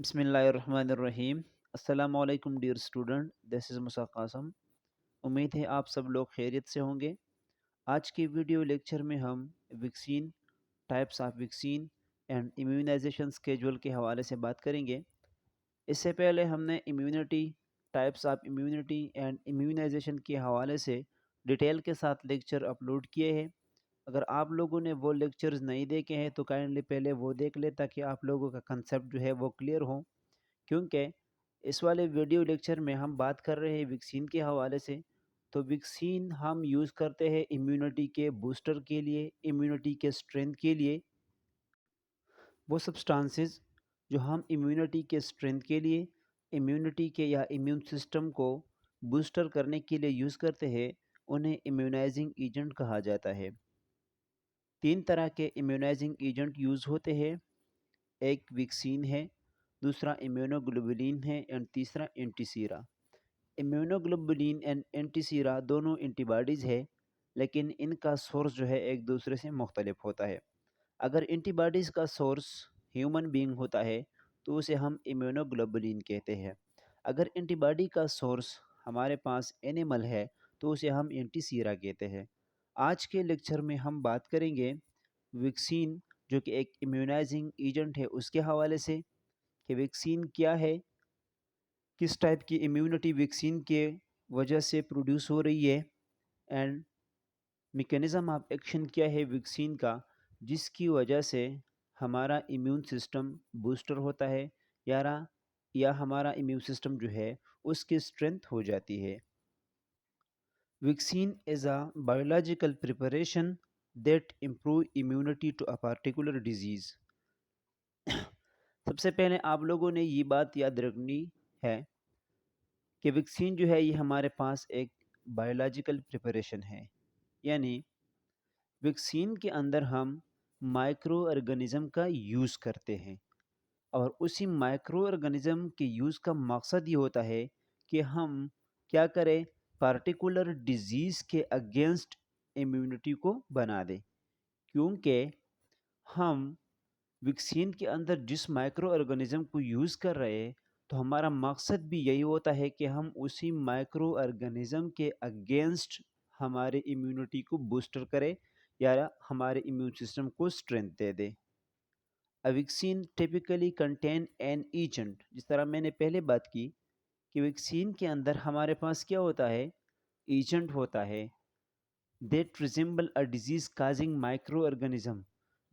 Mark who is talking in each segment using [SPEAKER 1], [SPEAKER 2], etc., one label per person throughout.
[SPEAKER 1] बिस्मिल्लाहिर्रहमानिर्रहीम। अस्सलामु अलैकुम डियर स्टूडेंट, दिस इज़ मुसा कासम। उम्मीद है आप सब लोग खैरियत से होंगे। आज के वीडियो लेक्चर में हम vaccine, types of vaccine and immunisation schedule के हवाले से बात करेंगे। इससे पहले हमने immunity, types of immunity and immunisation के हवाले से डिटेल के साथ लेक्चर अपलोड किए हैं। अगर आप लोगों ने वो लेक्चर्स नहीं देखे हैं तो काइंडली पहले वो देख ले, ताकि आप लोगों का कंसेप्ट जो है वो क्लियर हो। क्योंकि इस वाले वीडियो लेक्चर में हम बात कर रहे हैं वैक्सीन के हवाले से। तो वैक्सीन हम यूज़ करते हैं इम्यूनिटी के बूस्टर के लिए, इम्यूनिटी के स्ट्रेंथ के लिए। वो सब्सटेंसेस जो हम इम्यूनिटी के स्ट्रेंथ के लिए, इम्यूनिटी के या इम्यून सिस्टम को बूस्टर करने के लिए यूज़ करते हैं, उन्हें इम्यूनाइजिंग एजेंट कहा जाता है। तीन तरह के इम्यूनाइजिंग एजेंट यूज़ होते हैं। एक वैक्सीन है, दूसरा इम्यूनोग्लोबुलिन है एंड तीसरा एंटीसीरा। इम्यूनोग्लोबुलिन एंड एंटीसीरा दोनों एंटीबॉडीज़ है, लेकिन इनका सोर्स जो है एक दूसरे से मुख्तलिफ होता है। अगर एंटीबॉडीज़ का सोर्स ह्यूमन बीइंग होता है तो उसे हम इम्यूनोग्लोबुलिन कहते हैं। अगर एंटीबॉडी का सोर्स हमारे पास एनिमल है तो उसे हम एंटीसीरा कहते हैं। आज के लेक्चर में हम बात करेंगे वैक्सीन, जो कि एक इम्यूनाइजिंग एजेंट है, उसके हवाले से कि वैक्सीन क्या है, किस टाइप की इम्यूनिटी वैक्सीन के वजह से प्रोड्यूस हो रही है, एंड मैकेनिज़्म ऑफ एक्शन क्या है वैक्सीन का, जिसकी वजह से हमारा इम्यून सिस्टम बूस्टर होता है या हमारा इम्यून सिस्टम जो है उसकी स्ट्रेंथ हो जाती है। Vaccine is a biological preparation that improve immunity to a particular disease. सबसे पहले आप लोगों ने ये बात याद रखनी है कि वैक्सीन जो है ये हमारे पास एक बायोलॉजिकल प्रिपरेशन है। यानी वैक्सीन के अंदर हम माइक्रो ऑर्गेनिज्म का यूज़ करते हैं, और उसी माइक्रो ऑर्गेनिज्म के यूज़ का मकसद ये होता है कि हम क्या करें, पार्टिकुलर डिजीज़ के अगेंस्ट इम्यूनिटी को बना दें। क्योंकि हम वैक्सीन के अंदर जिस माइक्रो ऑर्गेनिज्म को यूज़ कर रहे हैं, तो हमारा मकसद भी यही होता है कि हम उसी माइक्रो ऑर्गेनिज्म के अगेंस्ट हमारे इम्यूनिटी को बूस्टर करें या हमारे इम्यून सिस्टम को strength they they. A vaccine typically contain an agent, जिस तरह मैंने पहले बात की कि वैक्सीन के अंदर हमारे पास क्या होता है, एजेंट होता है that resemble a disease causing micro organism,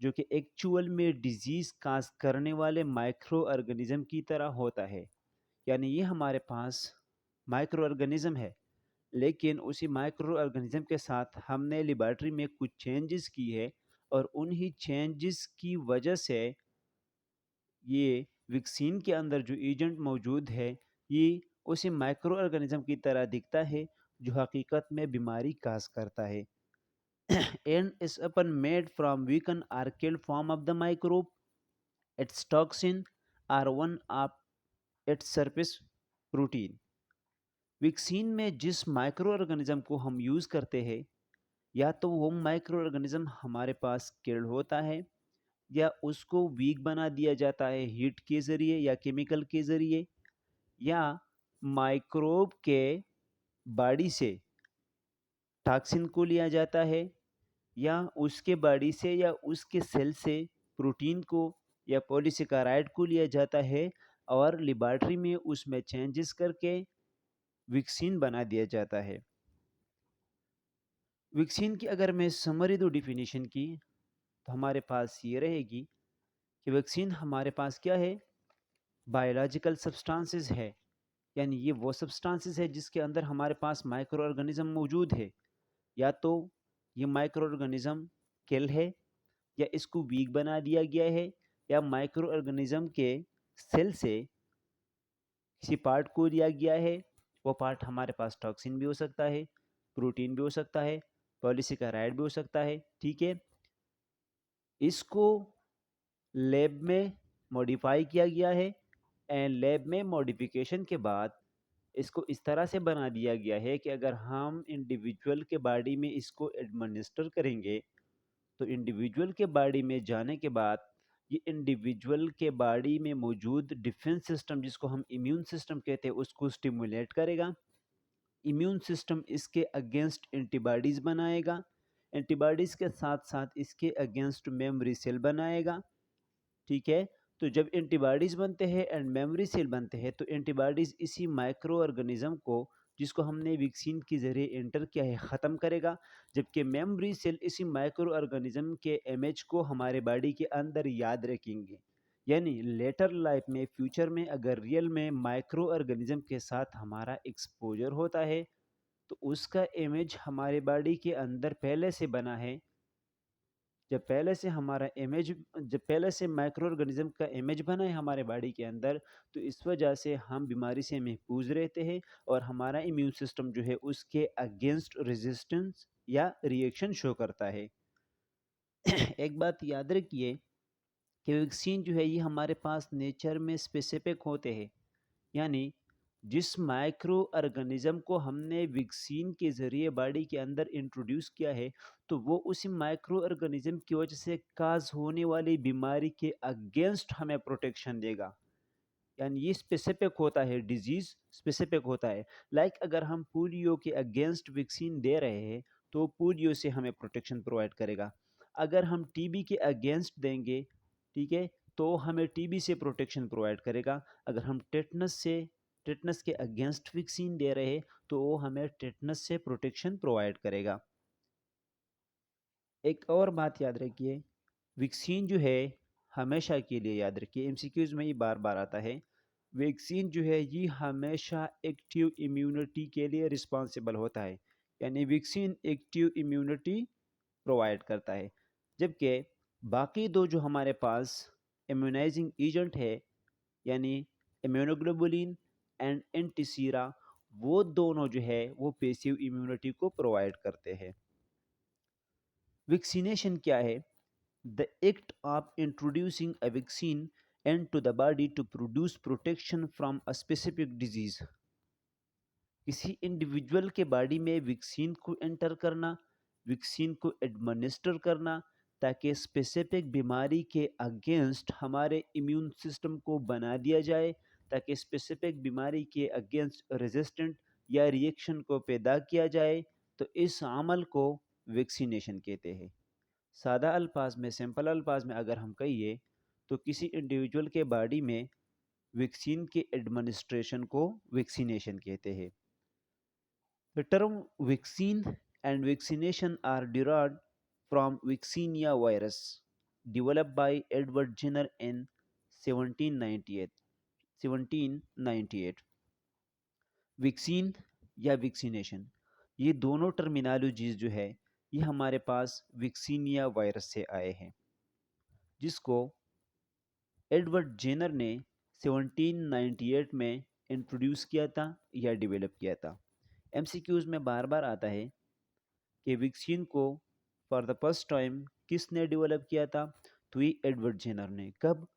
[SPEAKER 1] जो कि एक्चुअल में डिजीज काज करने वाले माइक्रो ऑर्गेनिज्म की तरह होता है। यानी ये हमारे पास माइक्रो ऑर्गेनिज्म है, लेकिन उसी माइक्रो ऑर्गेनिज्म के साथ हमने लेबॉर्ट्री में कुछ चेंजेस की है, और उन्हीं चेंजेस की वजह से ये वैक्सीन के अंदर जो एजेंट मौजूद है, ये उसी माइक्रो ऑर्गेनिज्म की तरह दिखता है जो हकीकत में बीमारी काज करता है। And is often made from weakened or killed form of the microbe. Its toxin are one of its surface protein. Vaccine में जिस माइक्रो ऑर्गेनिज्म को हम यूज़ करते हैं, या तो वो माइक्रो ऑर्गेनिज्म हमारे पास किल्ड होता है, या उसको वीक बना दिया जाता है हीट के ज़रिए या केमिकल के ज़रिए, या माइक्रोब के बॉडी से टॉक्सिन को लिया जाता है, या उसके बॉडी से या उसके सेल से प्रोटीन को या पॉलीसेकेराइड को लिया जाता है, और लेबॉर्ट्री में उसमें चेंजेस करके वैक्सीन बना दिया जाता है। वैक्सीन की अगर मैं समरी दूँ डिफिनीशन की, तो हमारे पास ये रहेगी कि वैक्सीन हमारे पास क्या है, बायोलॉजिकल सब्सटेंसेस है। यानी ये वो सब्सटेंसेस है जिसके अंदर हमारे पास माइक्रो ऑर्गेनिज्म मौजूद है। या तो ये माइक्रो ऑर्गेनिज्म किल है, या इसको वीक बना दिया गया है, या माइक्रो ऑर्गेनिज्म के सेल से किसी पार्ट को लिया गया है। वो पार्ट हमारे पास टॉक्सिन भी हो सकता है, प्रोटीन भी हो सकता है, पॉलीसेकेराइड भी हो सकता है। ठीक है, इसको लैब में मॉडिफाई किया गया है, एंड लैब में मॉडिफिकेशन के बाद इसको इस तरह से बना दिया गया है कि अगर हम इंडिविजुअल के बॉडी में इसको एडमिनिस्टर करेंगे, तो इंडिविजुअल के बॉडी में जाने के बाद ये इंडिविजुअल के बॉडी में मौजूद डिफेंस सिस्टम, जिसको हम इम्यून सिस्टम कहते हैं, उसको स्टिमुलेट करेगा। इम्यून सिस्टम इसके अगेंस्ट एंटीबॉडीज बनाएगा, एंटीबॉडीज के साथ साथ इसके अगेंस्ट मेमोरी सेल बनाएगा। ठीक है, तो जब एंटीबॉडीज बनते हैं एंड मेमोरी सेल बनते हैं, तो एंटीबॉडीज इसी माइक्रो ऑर्गेनिज्म को, जिसको हमने वैक्सीन के जरिए एंटर किया है, ख़त्म करेगा। जबकि मेमोरी सेल इसी माइक्रो ऑर्गेनिज्म के इमेज को हमारे बॉडी के अंदर याद रखेंगे। यानी लेटर लाइफ में, फ्यूचर में, अगर रियल में माइक्रो ऑर्गेनिज्म के साथ हमारा एक्सपोजर होता है, तो उसका इमेज हमारे बॉडी के अंदर पहले से बना है। जब पहले से माइक्रो ऑर्गेनिज्म का इमेज बना है हमारे बॉडी के अंदर, तो इस वजह से हम बीमारी से महफूज रहते हैं और हमारा इम्यून सिस्टम जो है उसके अगेंस्ट रेजिस्टेंस या रिएक्शन शो करता है। एक बात याद रखिए कि वैक्सीन जो है ये हमारे पास नेचर में स्पेसिफिक होते हैं। यानी जिस माइक्रो ऑर्गेनिज्म को हमने वैक्सीन के ज़रिए बॉडी के अंदर इंट्रोड्यूस किया है, तो वो उसी माइक्रो ऑर्गेनिज्म की वजह से काज होने वाली बीमारी के अगेंस्ट हमें प्रोटेक्शन देगा। यानी ये स्पेसिफिक होता है, डिजीज़ स्पेसिफिक होता है। लाइक अगर हम पोलियो के अगेंस्ट वैक्सीन दे रहे हैं, तो पोलियो से हमें प्रोटेक्शन प्रोवाइड करेगा। अगर हम टीबी के अगेंस्ट देंगे, ठीक है, तो हमें टीबी से प्रोटेक्शन प्रोवाइड करेगा। अगर हम टेटनस के अगेंस्ट वैक्सीन दे रहे हैं, तो वो हमें टेटनस से प्रोटेक्शन प्रोवाइड करेगा। एक और बात याद रखिए, वैक्सीन जो है, हमेशा के लिए याद रखिए, एमसीक्यूज में ये बार बार आता है, वैक्सीन जो है ये हमेशा एक्टिव इम्यूनिटी के लिए रिस्पॉन्सिबल होता है। यानी वैक्सीन एक्टिव इम्यूनिटी प्रोवाइड करता है। जबकि बाकी दो जो हमारे पास इम्यूनाइजिंग एजेंट है, यानी इम्यूनोग्लोबुलिन एंड एंटीसीरा, वो दोनों जो है वो पैसिव इम्यूनिटी को प्रोवाइड करते हैं। वैक्सीनेशन क्या है? The act of introducing a vaccine into the body to produce protection from a specific disease। किसी इंडिविजुअल के बॉडी में वैक्सीन को एंटर करना, वैक्सीन को एडमिनिस्टर करना, ताकि स्पेसिफिक बीमारी के अगेंस्ट हमारे इम्यून सिस्टम को बना दिया जाए, ताकि स्पेसिफिक बीमारी के अगेंस्ट रेजिस्टेंट या रिएक्शन को पैदा किया जाए। तो इस अमल को वैक्सीनेशन कहते हैं। सादा अल्फाज में, सिंपल अल्फाज में अगर हम कहिए, तो किसी इंडिविजुअल के बॉडी में वैक्सीन के एडमिनिस्ट्रेशन को वैक्सीनेशन कहते हैं। The term vaccine and vaccination are derived from vaccinia virus developed by Edward Jenner in 1798 1798। Vaccine या वैक्सीनेशन, ये दोनों टर्मिनोलॉजीज जो है ये हमारे पास वैक्सीनिया वायरस से आए हैं, जिसको एडवर्ड जेनर ने 1798 में इंट्रोड्यूस किया था या डेवलप किया था। एमसीक्यूज में बार बार आता है कि वैक्सीन को फॉर द फर्स्ट टाइम किसने डेवलप किया था? तो ये एडवर्ड जेनर ने। कब?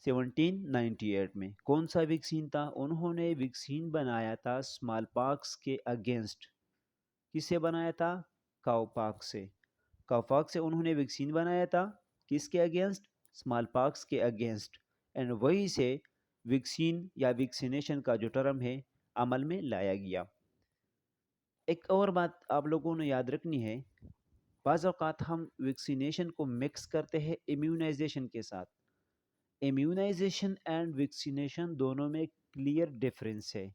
[SPEAKER 1] 1798 में। कौन सा वैक्सीन था? उन्होंने वैक्सीन बनाया था स्मॉल पॉक्स के अगेंस्ट। किससे बनाया था? काउपॉक्स से। काउपॉक्स से उन्होंने वैक्सीन बनाया था, किसके अगेंस्ट? स्मॉल पॉक्स के अगेंस्ट। एंड वहीं से वैक्सीन या वैक्सीनेशन का जो टर्म है अमल में लाया गया। एक और बात आप लोगों ने याद रखनी है, बाज़ औक़ात हम वैक्सीनेशन को मिक्स करते हैं इम्यूनाइजेशन के साथ। इम्यूनाइजेशन एंड वैक्सीनेशन दोनों में क्लियर डिफरेंस है।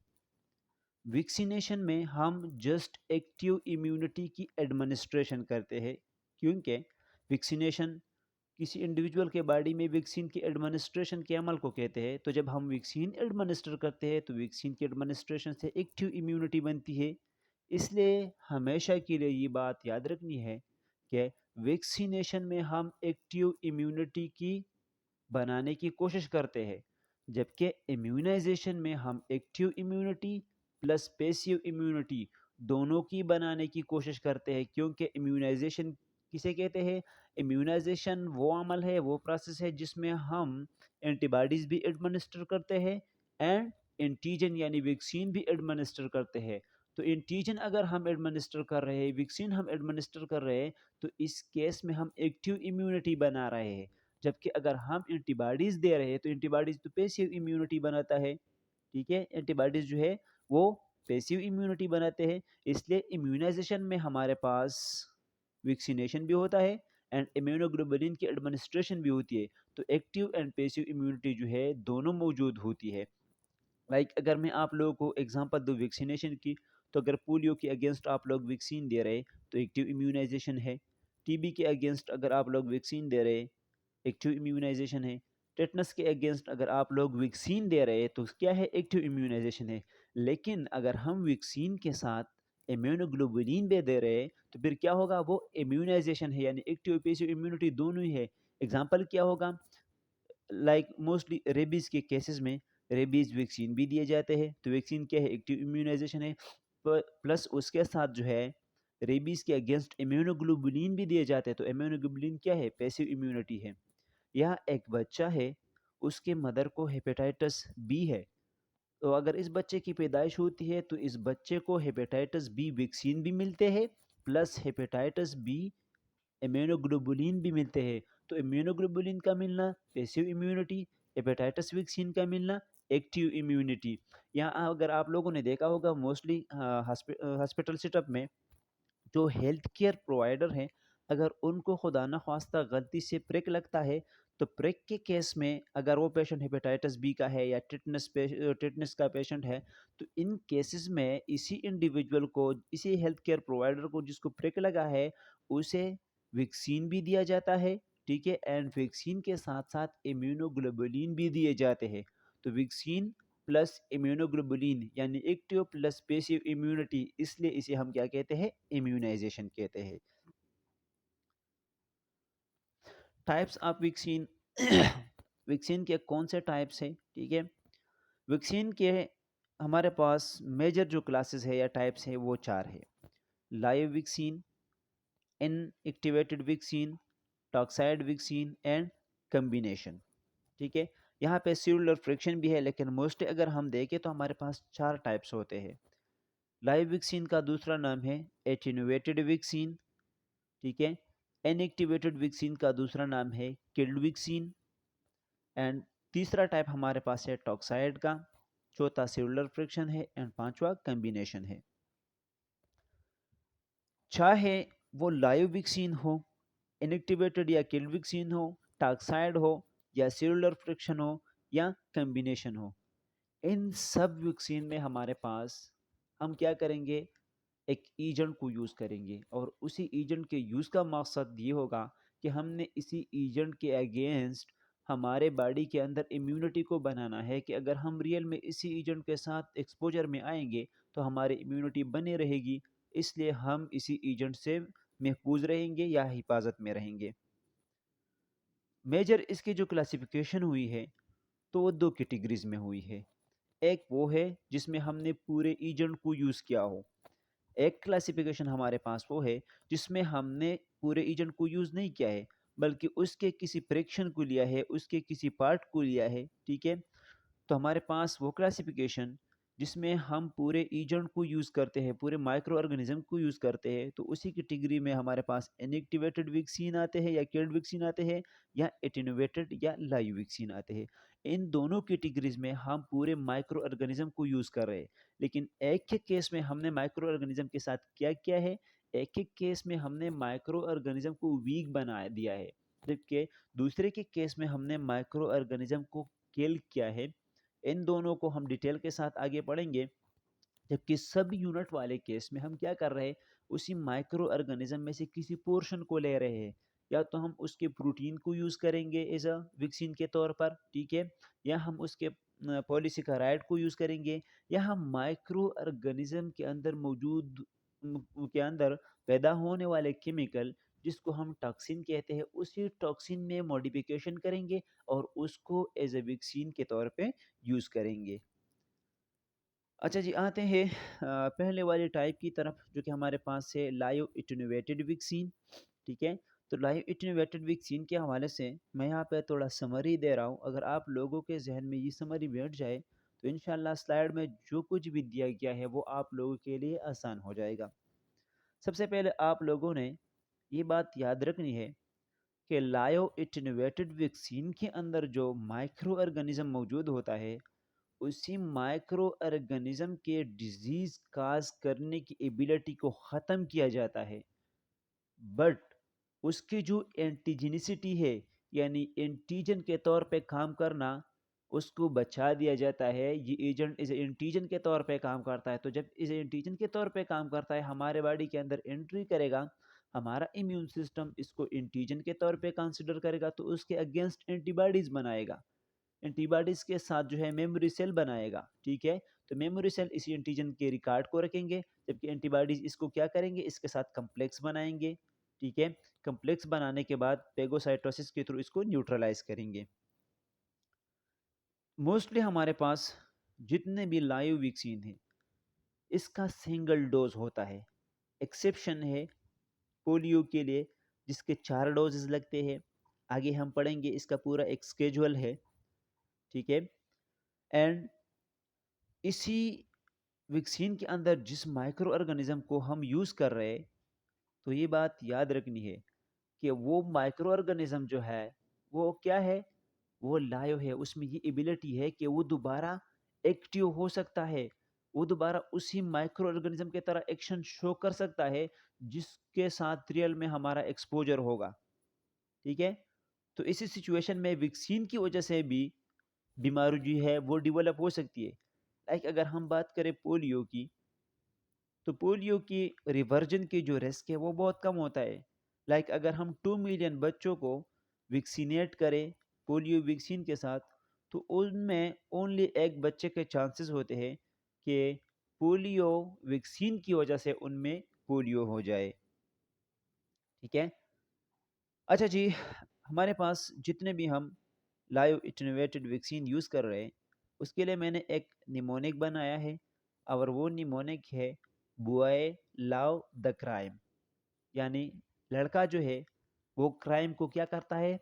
[SPEAKER 1] वैक्सीनेशन में हम जस्ट एक्टिव इम्यूनिटी की एडमिनिस्ट्रेशन करते हैं, क्योंकि वैक्सीनेशन किसी इंडिविजुअल के बॉडी में वैक्सीन की एडमिनिस्ट्रेशन के अमल को कहते हैं। तो जब हम वैक्सीन एडमिनिस्टर करते हैं, तो वैक्सीन की एडमिनिस्ट्रेशन से एक्टिव इम्यूनिटी बनती है। इसलिए हमेशा के लिए ये बात याद रखनी है कि वैक्सीनेशन में हम एक्टिव इम्यूनिटी की बनाने की कोशिश करते हैं, जबकि इम्यूनाइजेशन में हम active immunity plus passive immunity दोनों की बनाने की कोशिश करते हैं। क्योंकि इम्यूनाइजेशन किसे कहते हैं? इम्यूनाइजेशन वो अमल है, वो प्रोसेस है जिसमें हम एंटीबॉडीज़ भी एडमिनिस्टर करते हैं एंड एंटीजन यानी वैक्सीन भी एडमिनिस्टर करते हैं। तो एंटीजन अगर हम एडमिनिस्टर कर रहे हैं, वैक्सीन हम एडमिनिस्टर कर रहे हैं, तो इस केस में हम एक्टिव इम्यूनिटी बना रहे हैं। जबकि अगर हम एंटीबॉडीज़ दे रहे हैं तो एंटीबॉडीज़ तो पैसिव इम्यूनिटी बनाता है, ठीक है? एंटीबॉडीज़ जो है वो पैसिव इम्यूनिटी बनाते हैं, इसलिए इम्यूनाइज़ेशन में हमारे पास वैक्सीनेशन भी होता है एंड इम्यूनोग्लोबुलिन की एडमिनिस्ट्रेशन भी होती है। तो एक्टिव एंड पैसिव इम्यूनिटी जो है दोनों मौजूद होती है। लाइक अगर मैं आप लोगों को एग्जांपल दूँ वैक्सीनेशन की, तो अगर पोलियो के अगेंस्ट आप लोग वैक्सीन दे रहे तो एक्टिव इम्यूनाइजेशन है। टीबी के अगेंस्ट अगर आप लोग वैक्सीन दे रहे, एक्टिव इम्यूनाइजेशन है। टेटनस के अगेंस्ट अगर आप लोग वैक्सीन दे रहे हैं तो क्या है, एक्टिव इम्यूनाइजेशन है। लेकिन अगर हम वैक्सीन के साथ इम्यूनोग्लोबुलिन भी दे रहे हैं तो फिर क्या होगा, वो इम्यूनाइजेशन है, यानी एक्टिव पैसिव इम्यूनिटी दोनों ही है। एग्जाम्पल क्या होगा, लाइक मोस्टली रेबीज़ के केसेस में रेबीज़ वैक्सीन भी दिए जाते हैं, तो वैक्सीन क्या है, एक्टिव इम्यूनाइजेशन है। प्लस उसके साथ जो है रेबीज़ के अगेंस्ट इम्यूनोग्लोबुलिन भी दिए जाते हैं, तो इम्यूनोग्लोबुलिन क्या है, पैसिव इम्यूनिटी है। या एक बच्चा है, उसके मदर को हेपेटाइटिस बी है, तो अगर इस बच्चे की पैदाइश होती है तो इस बच्चे को हेपेटाइटिस बी वैक्सीन भी मिलते हैं, प्लस हेपेटाइटिस बी इम्यूनोग्लोबुलिन भी मिलते हैं। तो इम्यूनोग्लोबुलिन का मिलना पैसिव इम्यूनिटी, हेपेटाइटिस वैक्सीन का मिलना एक्टिव इम्यूनिटी। यहाँ अगर आप लोगों ने देखा होगा मोस्टली हॉस्पिटल सेटअप में जो हेल्थ केयर प्रोवाइडर हैं, अगर उनको खुदा न ख्वास्ता गलती से प्रिक लगता है, तो प्रिक के केस में अगर वो पेशेंट हेपेटाइटिस बी का है या टिटनेस का पेशेंट है, तो इन केसेस में इसी इंडिविजुअल को, इसी हेल्थ केयर प्रोवाइडर को जिसको प्रिक लगा है, उसे वैक्सीन भी दिया जाता है, ठीक है, एंड वैक्सीन के साथ साथ इम्यूनोग्लोबुलिन भी दिए जाते हैं। तो वैक्सीन प्लस इम्यूनोग्लोबुलिन यानी एक्टिव प्लस पैसिव इम्यूनिटी, इसलिए इसे हम क्या कहते हैं, इम्यूनाइजेशन कहते हैं। टाइप्स ऑफ वैक्सीन वैक्सीन के कौन से टाइप्स हैं, ठीक है? वैक्सीन के हमारे पास मेजर जो क्लासेस है या टाइप्स है वो चार है। Live vaccine, inactivated vaccine, toxoid vaccine and combination, ठीक है? यहाँ पे सेलुलर फ्रिक्शन भी है, लेकिन मोस्टली अगर हम देखें तो हमारे पास चार टाइप्स होते हैं। लाइव वैक्सीन का दूसरा नाम है एटेन्यूएटेड वैक्सीन, ठीक है। इनएक्टिवेटेड वैक्सीन का दूसरा नाम है किल्ड वैक्सीन एंड तीसरा टाइप हमारे पास है टॉक्साइड का, चौथा सेलुलर फ्रिक्शन है एंड पांचवा कम्बिनेशन है। चाहे वो लाइव वैक्सीन हो, इनएक्टिवेटेड या किल्ड वैक्सीन हो, टॉक्साइड हो या सेलुलर फ्रिक्शन हो या कम्बिनेशन हो, इन सब वैक्सीन में हमारे पास हम क्या करेंगे, एक एजेंट को यूज़ करेंगे और उसी एजेंट के यूज़ का मकसद ये होगा कि हमने इसी एजेंट के अगेंस्ट हमारे बॉडी के अंदर इम्यूनिटी को बनाना है, कि अगर हम रियल में इसी एजेंट के साथ एक्सपोजर में आएंगे तो हमारी इम्यूनिटी बनी रहेगी, इसलिए हम इसी एजेंट से महफूज रहेंगे या हिफाजत में रहेंगे। मेजर इसकी जो क्लासिफिकेशन हुई है तो वो दो कैटेगरीज में हुई है। एक वो है जिसमें हमने पूरे एजेंट को यूज़ किया हो, एक क्लासिफिकेशन हमारे पास वो है जिसमें हमने पूरे एजेंट को यूज़ नहीं किया है, बल्कि उसके किसी फ्रैक्शन को लिया है, उसके किसी पार्ट को लिया है, ठीक है। तो हमारे पास वो क्लासिफिकेशन जिसमें हम पूरे एजेंट को यूज़ करते हैं, पूरे माइक्रो ऑर्गेनिज्म को यूज़ करते हैं, तो उसी कैटेगरी में हमारे पास इनएक्टिवेटेड वैक्सीन आते हैं या किल्ड वैक्सीन आते हैं, या एटेन्यूएटेड या लाइव वैक्सीन आते हैं। इन दोनों कैटेगरीज में हम पूरे माइक्रो ऑर्गेनिज्म को यूज़ कर रहे हैं, लेकिन एक एक केस में हमने माइक्रो ऑर्गेनिज्म के साथ क्या किया है, एक एक केस में हमने माइक्रो ऑर्गेनिज्म को वीक बना दिया है, जबकि दूसरे के केस में हमने माइक्रो ऑर्गेनिज्म को किल किया है। इन दोनों को हम डिटेल के साथ आगे पढ़ेंगे। जबकि सब यूनिट वाले केस में हम क्या कर रहे हैं, उसी माइक्रो ऑर्गेनिज्म में से किसी पोर्शन को ले रहे हैं, या तो हम उसके प्रोटीन को यूज़ करेंगे एज अ वैक्सीन के तौर पर, ठीक है, या हम उसके पॉलीसेकेराइड को यूज़ करेंगे, या हम माइक्रो ऑर्गेनिज्म के अंदर मौजूद के अंदर पैदा होने वाले केमिकल जिसको हम टॉक्सिन कहते हैं, उसी टॉक्सिन में मॉडिफिकेशन करेंगे और उसको एज ए वैक्सीन के तौर पे यूज़ करेंगे। अच्छा जी, आते हैं पहले वाले टाइप की तरफ, जो कि हमारे पास है लाइव एटेन्यूएटेड वैक्सीन, ठीक है। तो लाइव एटेन्यूएटेड वैक्सीन के हवाले से मैं यहाँ पे थोड़ा समरी दे रहा हूँ, अगर आप लोगों के जहन में ये समरी बैठ जाए तो इंशाल्लाह स्लाइड में जो कुछ भी दिया गया है वो आप लोगों के लिए आसान हो जाएगा। सबसे पहले आप लोगों ने ये बात याद रखनी है कि लायो एटेन्यूएटेड वैक्सीन के अंदर जो माइक्रो ऑर्गेनिज्म मौजूद होता है, उसी माइक्रो ऑर्गेनिज्म के डिजीज काज करने की एबिलिटी को ख़त्म किया जाता है, बट उसकी जो एंटीजेनिसिटी है, यानी एंटीजन के तौर पे काम करना, उसको बचा दिया जाता है। ये एजेंट इस एंटीजन के तौर पे काम करता है। तो जब इस एंटीजन के तौर पे काम करता है, हमारे बॉडी के अंदर एंट्री करेगा, हमारा इम्यून सिस्टम इसको एंटीजन के तौर पे कंसिडर करेगा, तो उसके अगेंस्ट एंटीबॉडीज बनाएगा। एंटीबॉडीज के साथ जो है मेमोरी सेल बनाएगा, ठीक है। तो मेमोरी सेल इसी एंटीजन के रिकॉर्ड को रखेंगे, जबकि एंटीबॉडीज इसको क्या करेंगे, इसके साथ कम्प्लेक्स बनाएंगे, ठीक है। कम्प्लेक्स बनाने के बाद पेगोसाइटोसिस के थ्रू इसको न्यूट्रलाइज करेंगे। मोस्टली हमारे पास जितने भी लाइव वैक्सीन है, इसका सिंगल डोज होता है। एक्सेप्शन है पोलियो के लिए, जिसके 4 डोजेस लगते हैं। आगे हम पढ़ेंगे, इसका पूरा एक स्केजुअल है, ठीक है। एंड इसी वैक्सीन के अंदर जिस माइक्रो ऑर्गेनिज्म को हम यूज़ कर रहे हैं, तो ये बात याद रखनी है कि वो माइक्रो ऑर्गेनिज्म जो है, वो क्या है, वो लाइव है। उसमें ये एबिलिटी है कि वो दोबारा एक्टिव हो सकता है, वो दोबारा उसी माइक्रो ऑर्गेनिज्म की तरह एक्शन शो कर सकता है जिसके साथ रियल में हमारा एक्सपोजर होगा, ठीक है। तो इसी सिचुएशन में वैक्सीन की वजह से भी बीमारी जो है वो डेवलप हो सकती है। लाइक अगर हम बात करें पोलियो की, तो पोलियो की रिवर्जन की जो रिस्क है वो बहुत कम होता है। लाइक अगर हम 2 मिलियन बच्चों को वैक्सीनेट करें पोलियो वैक्सीन के साथ, तो उनमें ओनली एक बच्चे के चांसेस होते हैं कि पोलियो वैक्सीन की वजह से उनमें पोलियो हो जाए, ठीक है। अच्छा जी, हमारे पास जितने भी हम लाइव इटनोवेटेड वैक्सीन यूज़ कर रहे हैं, उसके लिए मैंने एक निमोनिक बनाया है, और वो निमोनिक है बुआए लाव द क्राइम। यानी लड़का जो है वो क्राइम को क्या करता है,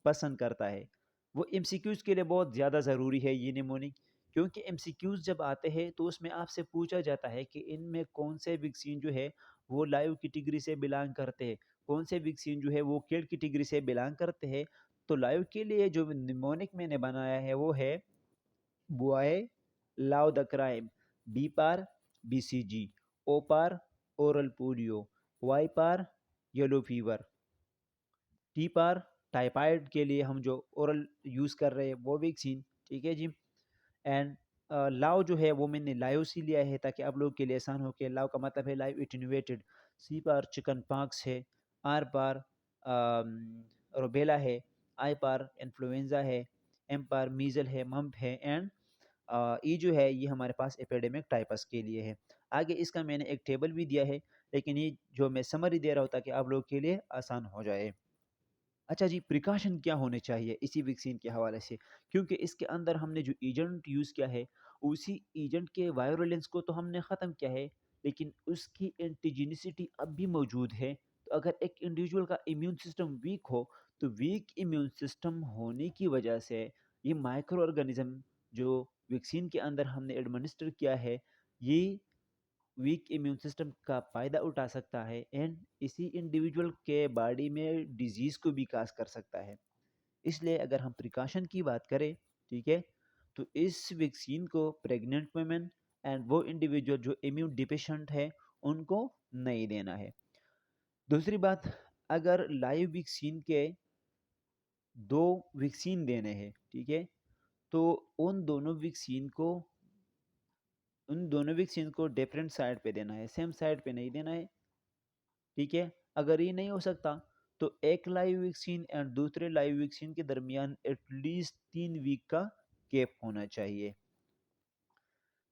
[SPEAKER 1] पसंद करता है। वो एमसीक्यूज़ के लिए बहुत ज़्यादा ज़रूरी है ये निमोनिक, क्योंकि एमसीक्यूज़ जब आते हैं तो उसमें आपसे पूछा जाता है कि इनमें कौन से वैक्सीन जो है वो लाइव कैटेगरी से बिलोंग करते हैं, कौन से वैक्सीन जो है वो किल्ड कैटेगरी से बिलोंग करते हैं। तो लाइव के लिए जो निमोनिक मैंने बनाया है वो है बुआए लाव द क्राइम, B for BCG, O for oral polio, Y for yellow fever, T for typhoid के लिए हम जो ओरल यूज़ कर रहे हैं वो वैक्सीन, ठीक है जी। एंड लाव जो है वो मैंने लायो सी लिया है ताकि आप लोगों के लिए आसान हो, के लाव का मतलब है लाइव इटेन्यूएटेड। सी पार चिकन पॉक्स है, आर पार रोबेला है, आई पार इन्फ्लुएंजा है, एम पार मीजल है, मम्प है, एंड ई जो है ये हमारे पास एपिडेमिक टाइपस के लिए है। आगे इसका मैंने एक टेबल भी दिया है, लेकिन ये जो मैं समरी दे रहा हूँ ताकि आप लोगों के लिए आसान हो जाए। अच्छा जी, प्रिकॉशन क्या होने चाहिए इसी वैक्सीन के हवाले से, क्योंकि इसके अंदर हमने जो एजेंट यूज़ किया है, उसी एजेंट के वायरुलेंस को तो हमने ख़त्म किया है, लेकिन उसकी एंटीजेनिसिटी अब भी मौजूद है। तो अगर एक इंडिविजुअल का इम्यून सिस्टम वीक हो, तो वीक इम्यून सिस्टम होने की वजह से ये माइक्रो ऑर्गेनिज्म जो वैक्सीन के अंदर हमने एडमिनिस्टर किया है, ये वीक इम्यून सिस्टम का फ़ायदा उठा सकता है, एंड इसी इंडिविजुअल के बॉडी में डिजीज़ को भी काज कर सकता है। इसलिए अगर हम प्रिकॉशन की बात करें, ठीक है, तो इस वैक्सीन को प्रेग्नेंट वुमेन एंड वो इंडिविजुअल जो इम्यून डिफिशिएंट है उनको नहीं देना है। दूसरी बात, अगर लाइव वैक्सीन के 2 वैक्सीन देने हैं, ठीक है, तो उन दोनों वैक्सीन को डिफरेंट साइड पे देना है, सेम साइड पे नहीं देना है, ठीक है। अगर ये नहीं हो सकता, तो एक लाइव वैक्सीन एंड दूसरे लाइव वैक्सीन के दरमियान एटलीस्ट 3 वीक का गैप होना चाहिए।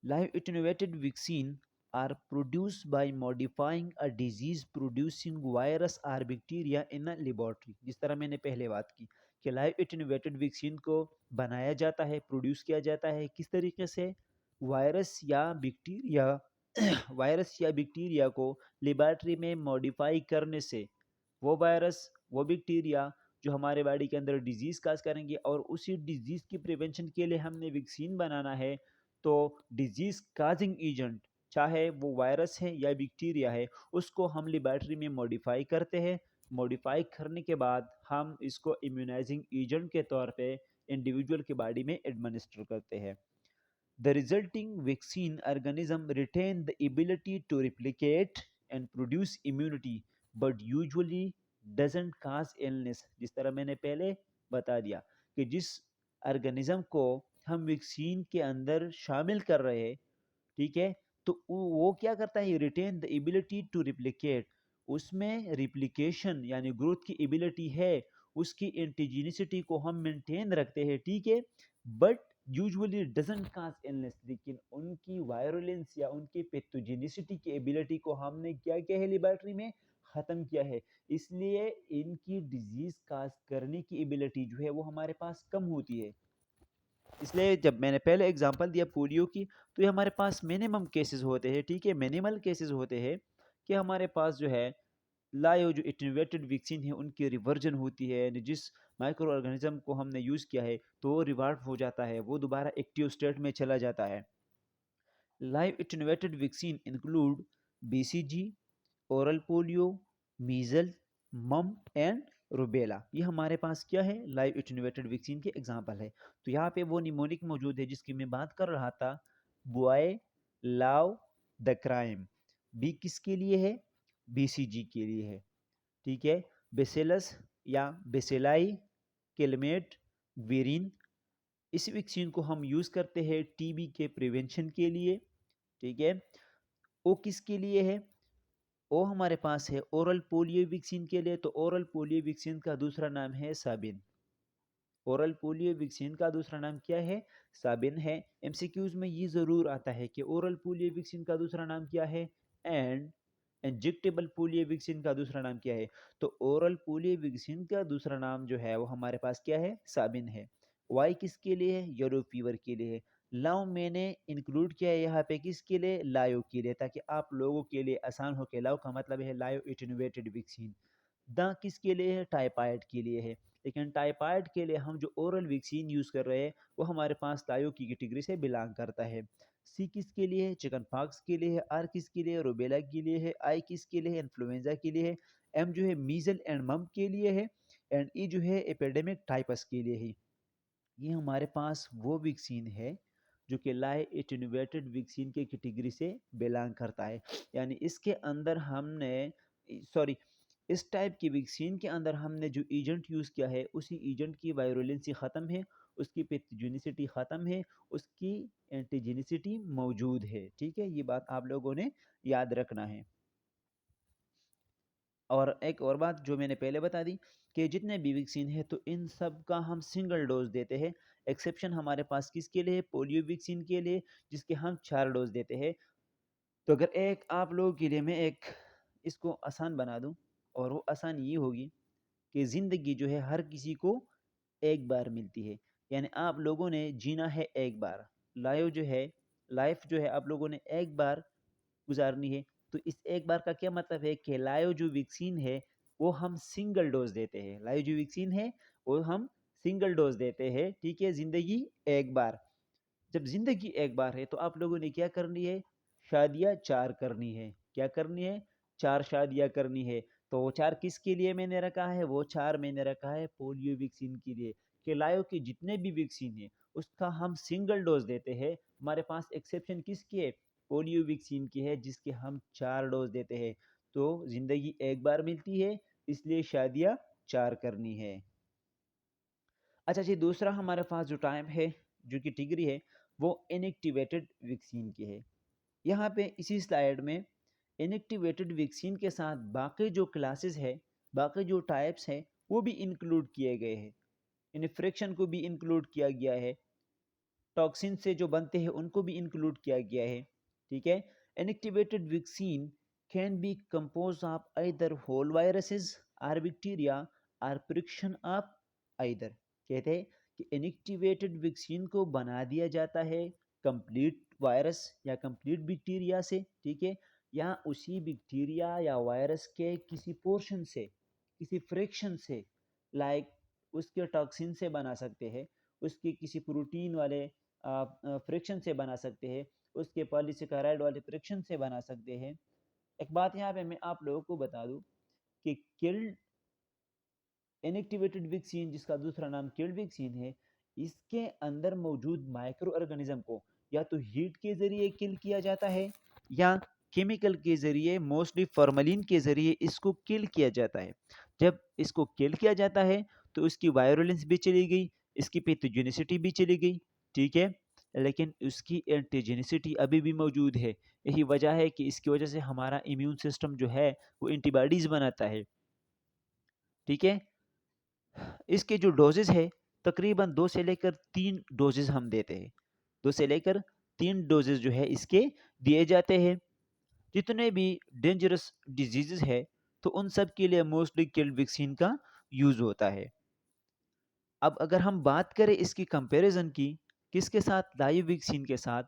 [SPEAKER 1] Live attenuated vaccine are produced by modifying a disease producing virus or bacteria in a laboratory। जिस तरह मैंने पहले बात की कि लाइव एटेन्यूएटेड वैक्सीन को बनाया जाता है, प्रोड्यूस किया जाता है किस तरीके से, वायरस या बैक्टीरिया वायरस या बैक्टीरिया को लेबॉरेटरी में मॉडिफाई करने से वो वायरस, वो बैक्टीरिया जो हमारे बॉडी के अंदर डिजीज़ काज करेंगे, और उसी डिजीज़ की प्रिवेंशन के लिए हमने वैक्सीन बनाना है। तो डिजीज़ काजिंग एजेंट, चाहे वो वायरस है या बैक्टीरिया है, उसको हम लेबॉरेटरी में मॉडिफाई करते हैं मॉडिफाई करने के बाद हम इसको इम्यूनाइजिंग एजेंट के तौर पे इंडिविजुअल की बॉडी में एडमिनिस्टर करते हैं। The resulting vaccine organism retain the ability to replicate and produce immunity but usually doesn't cause illness। जिस तरह मैंने पहले बता दिया कि जिस ऑर्गेनिज्म को हम वैक्सीन के अंदर शामिल कर रहे हैं, ठीक है, तो वो क्या करता है, retain the ability to replicate, उसमें रिप्लिकेशन यानी ग्रोथ की एबिलिटी है, उसकी एंटीजेनिसिटी को हम मेंटेन रखते हैं, ठीक है, but usually doesn't cause illness, लेकिन उनकी वायरुलेंस या उनकी पैथोजेनिसिटी की एबिलिटी को हमने क्या किया है, लेबोरेटरी में ख़त्म किया है, इसलिए इनकी डिजीज काज करने की एबिलिटी जो है वो हमारे पास कम होती है। इसलिए जब मैंने पहले एग्जांपल दिया पोलियो की, तो ये हमारे पास मिनिमम केसेस होते हैं, ठीक है, मिनिमल केसेस होते हैं कि हमारे पास जो है लायो जो एटेन्यूएटेड वैक्सीन है उनकी रिवर्जन होती है, यानी जिस माइक्रो ऑर्गेनिज्म को हमने यूज़ किया है तो वो रिवार्ड हो जाता है, वो दोबारा एक्टिव स्टेट में चला जाता है। Live attenuated vaccine include BCG, oral polio, measles, मम एंड रूबेला। ये हमारे पास क्या है, लाइव एटेन्यूएटेड वैक्सीन के एग्जांपल है। तो यहाँ पे वो निमोनिक मौजूद है जिसकी मैं बात कर रहा था, बुआए लाव द क्राइम, बी किसके लिए है, बीसीजी के लिए है, ठीक है। बेसिलस या बेसिलाई केलमेट वेरिन, इस वैक्सीन को हम यूज़ करते हैं टीबी के प्रिवेंशन के लिए, ठीक है। ओ किसके लिए है, ओ हमारे पास है ओरल पोलियो वैक्सीन के लिए, तो ओरल पोलियो वैक्सीन का दूसरा नाम है साबिन। ओरल पोलियो वैक्सीन का दूसरा नाम क्या है, साबिन है। एमसीक्यूज में ये ज़रूर आता है कि ओरल पोलियो वैक्सीन का दूसरा नाम क्या है, एंड इंजेक्टेबल पोलियो वैक्सीन का दूसरा नाम क्या है। तो ओरल पोलियो वैक्सीन का दूसरा नाम जो है वो हमारे पास क्या है, साबिन है। वाई किसके लिए है, येलो फीवर के लिए है। लाओ मैंने इंक्लूड किया है यहाँ पे किसके लिए, लायो के लिए, ताकि आप लोगों के लिए आसान हो के लाओ का मतलब है लायो एटेन्यूएटेड वैक्सीन। द किसके लिए है, टाइफाइड के लिए है, लेकिन टाइफाइड के लिए हम जो ओरल वैक्सीन यूज़ कर रहे हैं वो हमारे पास लायो की कैटेगरी से बिलोंग करता है। सी किसके लिए है, चिकन पॉक्स के लिए है। आर किसके लिए, रूबेला के लिए है। आई किसके लिए है, इन्फ्लुएंजा के लिए है। एम जो है मीजल एंड मम के लिए है। एंड ई जो है एपिडेमिक टाइपस के लिए है। ये हमारे पास वो वैक्सीन है जो कि लाई एटेन्यूएटेड वैक्सीन के कैटेगरी से बिलोंग करता है, यानी इसके अंदर हमने सॉरी इस टाइप की वैक्सीन के अंदर हमने जो एजेंट यूज़ किया है उसी एजेंट की वायरुलेंसी ख़त्म है, उसकी पैथोजेनिसिटी ख़त्म है, उसकी एंटीजेनिसिटी मौजूद है, ठीक है। ये बात आप लोगों ने याद रखना है। और एक और बात जो मैंने पहले बता दी कि जितने भी वैक्सीन है तो इन सब का हम सिंगल डोज देते हैं। एक्सेप्शन हमारे पास किसके लिए है, पोलियो वैक्सीन के लिए, जिसके हम 4 डोज देते हैं। तो अगर एक आप लोगों के लिए मैं एक इसको आसान बना दूं, और वो आसान ये होगी कि ज़िंदगी जो है हर किसी को एक बार मिलती है, यानी आप लोगों ने जीना है एक बार, लाइफ जो है आप लोगों ने एक बार गुजारनी है। तो इस एक बार का क्या मतलब है कि लाइव जो वैक्सीन है वो हम सिंगल डोज देते हैं, लाइव जो वैक्सीन है वो हम सिंगल डोज देते हैं, ठीक है। ज़िंदगी एक बार, जब ज़िंदगी एक बार है तो आप लोगों ने क्या करनी है, शादियाँ 4 करनी है। क्या करनी है, 4 शादियाँ करनी है। तो वो 4 किसके लिए मैंने रखा है, वो 4 मैंने रखा है पोलियो वैक्सीन के लिए, कि लायो के जितने भी वैक्सीन है उसका हम सिंगल डोज देते हैं। हमारे पास एक्सेप्शन किसकी है, पोलियो वैक्सीन की है, जिसके हम 4 डोज देते हैं। तो ज़िंदगी एक बार मिलती है, इसलिए शादियाँ 4 करनी है। अच्छा जी, दूसरा हमारे पास जो टाइम है, जो कि डिग्री है, वो इनएक्टिवेटेड वैक्सीन की है। यहाँ पे इसी स्लाइड में इनएक्टिवेटेड वैक्सीन के साथ बाकी जो क्लासेस है, बाकी जो टाइप्स हैं वो भी इंक्लूड किए गए हैं। इन्फेक्शन को भी इंक्लूड किया गया है, टॉक्सिन से जो बनते हैं उनको भी इंक्लूड किया गया है, ठीक है। Inactivated vaccine can be compose of either whole viruses or bacteria or fraction of either. कहते हैं कि इनएक्टिवेटेड वैक्सीन को बना दिया जाता है कंप्लीट वायरस या कंप्लीट बैक्टीरिया से, ठीक है, या उसी बैक्टीरिया या वायरस के किसी पोर्शन से, किसी फ्रैक्शन से, लाइक उसके टॉक्सिन से बना सकते हैं, उसके किसी प्रोटीन वाले फ्रिक्शन से बना सकते हैं, उसके पॉलीसेकेराइड वाले फ्रिक्शन से बना सकते हैं। एक बात यहाँ पे मैं आप लोगों को बता दूं कि किल्ड इनएक्टिवेटेड वैक्सीन जिसका दूसरा नाम किल्ड वैक्सीन है, इसके अंदर मौजूद माइक्रो ऑर्गेनिज्म को या तो हीट के ज़रिए किल किया जाता है या केमिकल के ज़रिए, मोस्टली फॉर्मलिन के ज़रिए इसको किल किया जाता है। जब इसको किल किया जाता है तो उसकी वायरुलेंस भी चली गई, इसकी पैथोजेनिसिटी भी चली गई, ठीक है, लेकिन उसकी एंटीजेनिसिटी अभी भी मौजूद है। यही वजह है कि इसकी वजह से हमारा इम्यून सिस्टम जो है वो एंटीबॉडीज़ बनाता है, ठीक है। इसके जो डोजेज है तकरीबन 2 से लेकर 3 डोजेज हम देते हैं। 2 से लेकर 3 डोजेज जो है इसके दिए जाते हैं। जितने भी डेंजरस डिजीजेस है तो उन सब के लिए मोस्टली किल्ड वैक्सीन का यूज़ होता है। अब अगर हम बात करें इसकी कंपैरिजन की किसके साथ, लाइव वैक्सीन के साथ,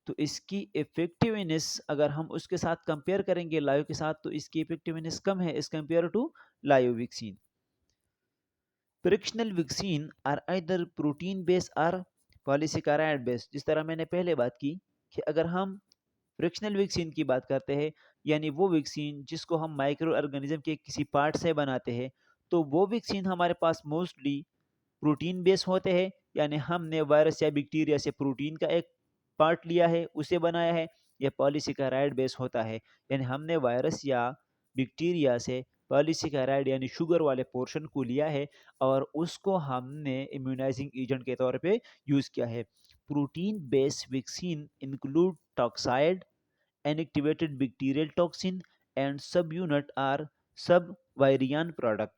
[SPEAKER 1] तो इसकी इफेक्टिवनेस अगर हम उसके साथ कंपेयर करेंगे लाइव के साथ तो इसकी इफेक्टिवनेस कम है as compare to live vaccine. Fractional vaccine are either protein based or polysaccharide based. जिस तरह मैंने पहले बात की कि अगर हम फ्रिक्शनल वैक्सीन की बात करते हैं यानी वो वैक्सीन जिसको हम माइक्रो ऑर्गेनिज्म के किसी पार्ट से बनाते हैं, तो वो वैक्सीन हमारे पास मोस्टली प्रोटीन बेस होते हैं, यानी हमने वायरस या बैक्टीरिया से प्रोटीन का एक पार्ट लिया है उसे बनाया है। या पॉलीसेकेराइड बेस होता है, यानी हमने वायरस या बैक्टीरिया से पॉलीसेकेराइड यानी शुगर वाले पोर्शन को लिया है और उसको हमने इम्यूनाइजिंग एजेंट के तौर पे यूज़ किया है। Protein based vaccine include toxoid, inactivated bacterial toxin and subunit are subvariant product।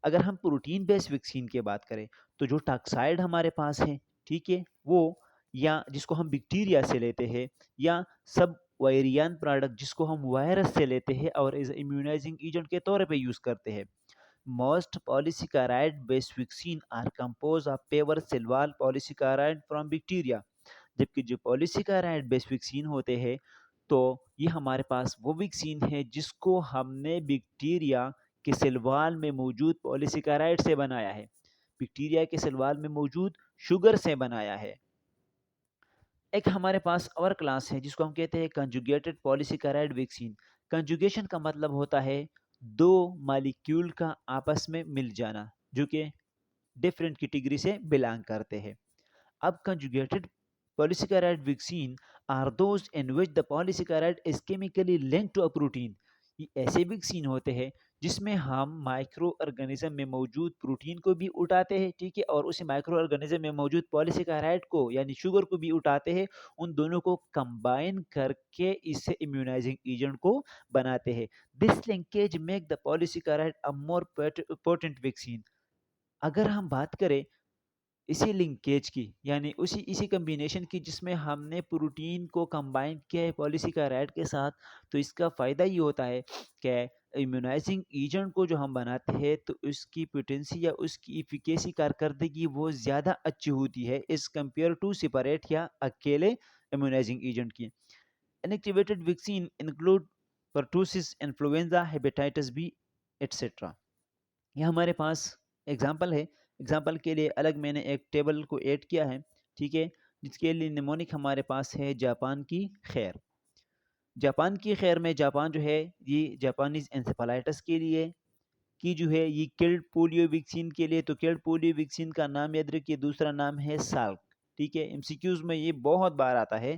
[SPEAKER 1] अगर हम प्रोटीन बेस्ड वैक्सीन की बात करें तो जो टॉक्साइड हमारे पास है, ठीक है, वो या जिसको हम बैक्टीरिया से लेते हैं या सब वायरियन प्रोडक्ट जिसको हम वायरस से लेते हैं और एज इम्यूनाइजिंग एजेंट के तौर पे यूज़ करते हैं। Most polysaccharide based vaccine are compose of pure cell wall polysaccharide from bacteria. जबकि जो पॉलीसेकेराइड बेस्ड वैक्सीन होते हैं तो ये हमारे पास वो वैक्सीन है जिसको हमने बैक्टीरिया के सेल वॉल में मौजूद पॉलीसेकेराइड से बनाया है, बैक्टीरिया के सेल वॉल में मौजूद शुगर से बनाया है। एक हमारे पास और क्लास है जिसको हम कहते हैं कंजुगेटेड पॉलीसेकेराइड वैक्सीन। कंजुगेशन का मतलब होता है दो मालिक्यूल का आपस में मिल जाना जो कि डिफरेंट कैटेगरी से बिलोंग करते हैं। अब conjugated polysaccharide vaccine are those in which the polysaccharide is chemically linked to a protein। ये ऐसे वैक्सीन होते हैं जिसमें हम माइक्रो ऑर्गेनिज्म में मौजूद प्रोटीन को भी उठाते हैं, ठीक है, और उसी माइक्रो ऑर्गेनिज्म में मौजूद पॉलीसेकेराइड को यानी शुगर को भी उठाते हैं। उन दोनों को कंबाइन करके इससे इम्यूनाइजिंग एजेंट को बनाते हैं। This linkage make the polysaccharide a more potent vaccine. अगर हम बात करें इसी लिंकेज की यानी उसी इसी कम्बिनेशन की जिसमें हमने प्रोटीन को कंबाइन किया है पॉलीसेकेराइड के साथ, तो इसका फ़ायदा ये होता है कि इम्यूनाइजिंग एजेंट को जो हम बनाते हैं तो उसकी पोटेंसी या उसकी इफिकेसी कारकर्दगी वो ज़्यादा अच्छी होती है इस कंपेयर टू सेपरेट या अकेले इम्यूनाइजिंग एजेंट की। Inactivated vaccine include pertussis, influenza, hepatitis B etcetera. ये हमारे पास एग्जाम्पल है। एग्जाम्पल के लिए अलग मैंने एक टेबल को ऐड किया है, ठीक है, जिसके लिए निमोनिक हमारे पास है जापान की खैर। जापान की खैर में जापान जो है ये जापानीज एंसेफेलाइटिस के लिए की जो है ये किल्ड पोलियो वैक्सीन के लिए, तो किल्ड पोलियो वैक्सीन का नाम याद रखिए, दूसरा नाम है साल्क, ठीक है। एमसीक्यूज में ये बहुत बार आता है,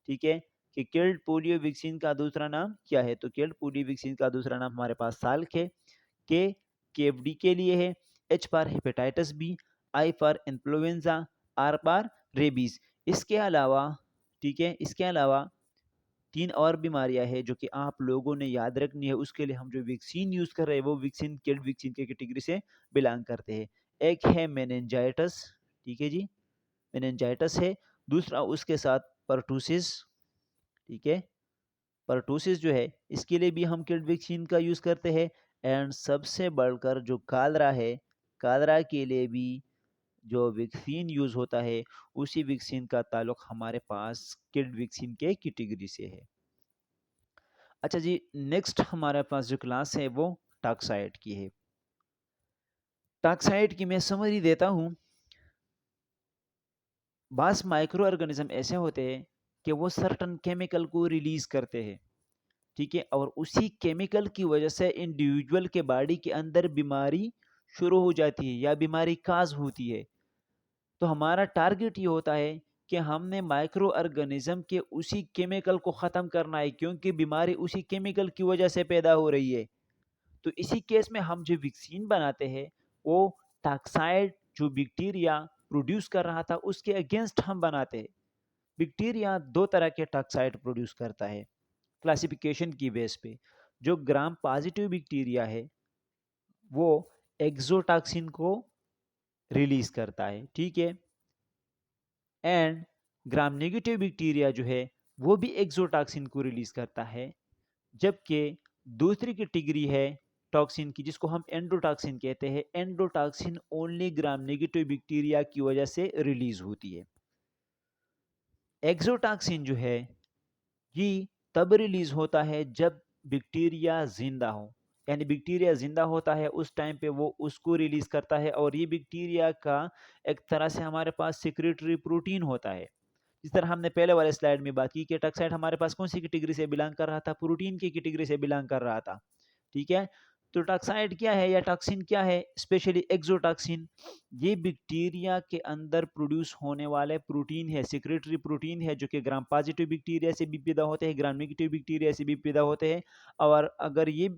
[SPEAKER 1] ठीक है, कि किल्ड पोलियो वैक्सीन का दूसरा नाम क्या है, तो किल्ड पोलियो वैक्सीन का दूसरा नाम हमारे पास साल्क है। के केएफडी के लिए है, H for hepatitis B, I for influenza, R for rabies. इसके अलावा, ठीक है, इसके अलावा 3 और बीमारियां हैं जो कि आप लोगों ने याद रखनी है। उसके लिए हम जो वैक्सीन यूज़ कर रहे हैं वो वैक्सीन किल्ड वैक्सीन के कैटेगरी से बिलोंग करते हैं। एक है मेनिंजाइटिस, ठीक है जी, मेनिंजाइटिस है। दूसरा उसके साथ परटूसिस, ठीक है, परटूसिस जो है इसके लिए भी हम किल्ड वैक्सीन का यूज़ करते हैं। एंड सबसे बढ़कर जो कालरा है, कालरा के लिए भी जो वैक्सीन यूज़ होता है उसी वैक्सीन का ताल्लुक हमारे पास किल्ड वैक्सीन के कैटेगरी से है। अच्छा जी, नेक्स्ट हमारे पास जो क्लास है वो टॉक्साइड की है। टॉक्साइड की मैं समरी देता हूँ। बास माइक्रो ऑर्गेनिज्म ऐसे होते हैं कि वो सर्टन केमिकल को रिलीज करते हैं, ठीक है, और उसी केमिकल की वजह से इंडिविजुअल के बॉडी के अंदर बीमारी शुरू हो जाती है या बीमारी काज होती है, तो हमारा टारगेट ये होता है कि हमने माइक्रो ऑर्गेनिज्म के उसी केमिकल को ख़त्म करना है, क्योंकि बीमारी उसी केमिकल की वजह से पैदा हो रही है। तो इसी केस में हम जो वैक्सीन बनाते हैं वो टॉक्साइड जो बैक्टीरिया प्रोड्यूस कर रहा था उसके अगेंस्ट हम बनाते हैं। बैक्टीरिया दो तरह के टॉक्साइड प्रोड्यूस करता है क्लासिफिकेशन की बेस पे। जो ग्राम पॉजिटिव बैक्टीरिया है वो एक्सोटॉक्सिन को रिलीज करता है, ठीक है। एंड ग्राम नेगेटिव बैक्टीरिया जो है वो भी एक्सोटॉक्सिन को रिलीज करता है। जबकि दूसरी कैटेगरी है टॉक्सिन की जिसको हम एंडोटॉक्सिन कहते हैं। Endotoxin only gram negative bacteria की वजह से रिलीज होती है। एक्सोटॉक्सिन जो है ये तब रिलीज होता है जब बैक्टीरिया जिंदा हो, यानी बैक्टीरिया जिंदा होता है उस टाइम पे वो उसको रिलीज करता है। और ये बैक्टीरिया का एक तरह से हमारे पास सिक्रेटरी प्रोटीन होता है। जिस तरह हमने पहले वाले स्लाइड में बात की कि टॉक्साइड हमारे पास कौन सी कैटेगरी से बिलोंग कर रहा था, प्रोटीन की कैटेगरी से बिलोंग कर रहा था, ठीक है। तो टॉक्साइड क्या है या टॉक्सिन क्या है, स्पेशली एक्सोटॉक्सिन, ये बैक्टीरिया के अंदर प्रोड्यूस होने वाले प्रोटीन है, सिक्रेटरी प्रोटीन है, जो कि ग्राम पॉजिटिव बैक्टीरिया से भी पैदा होते हैं, ग्राम नेगेटिव बैक्टीरिया से भी पैदा होते हैं। और अगर ये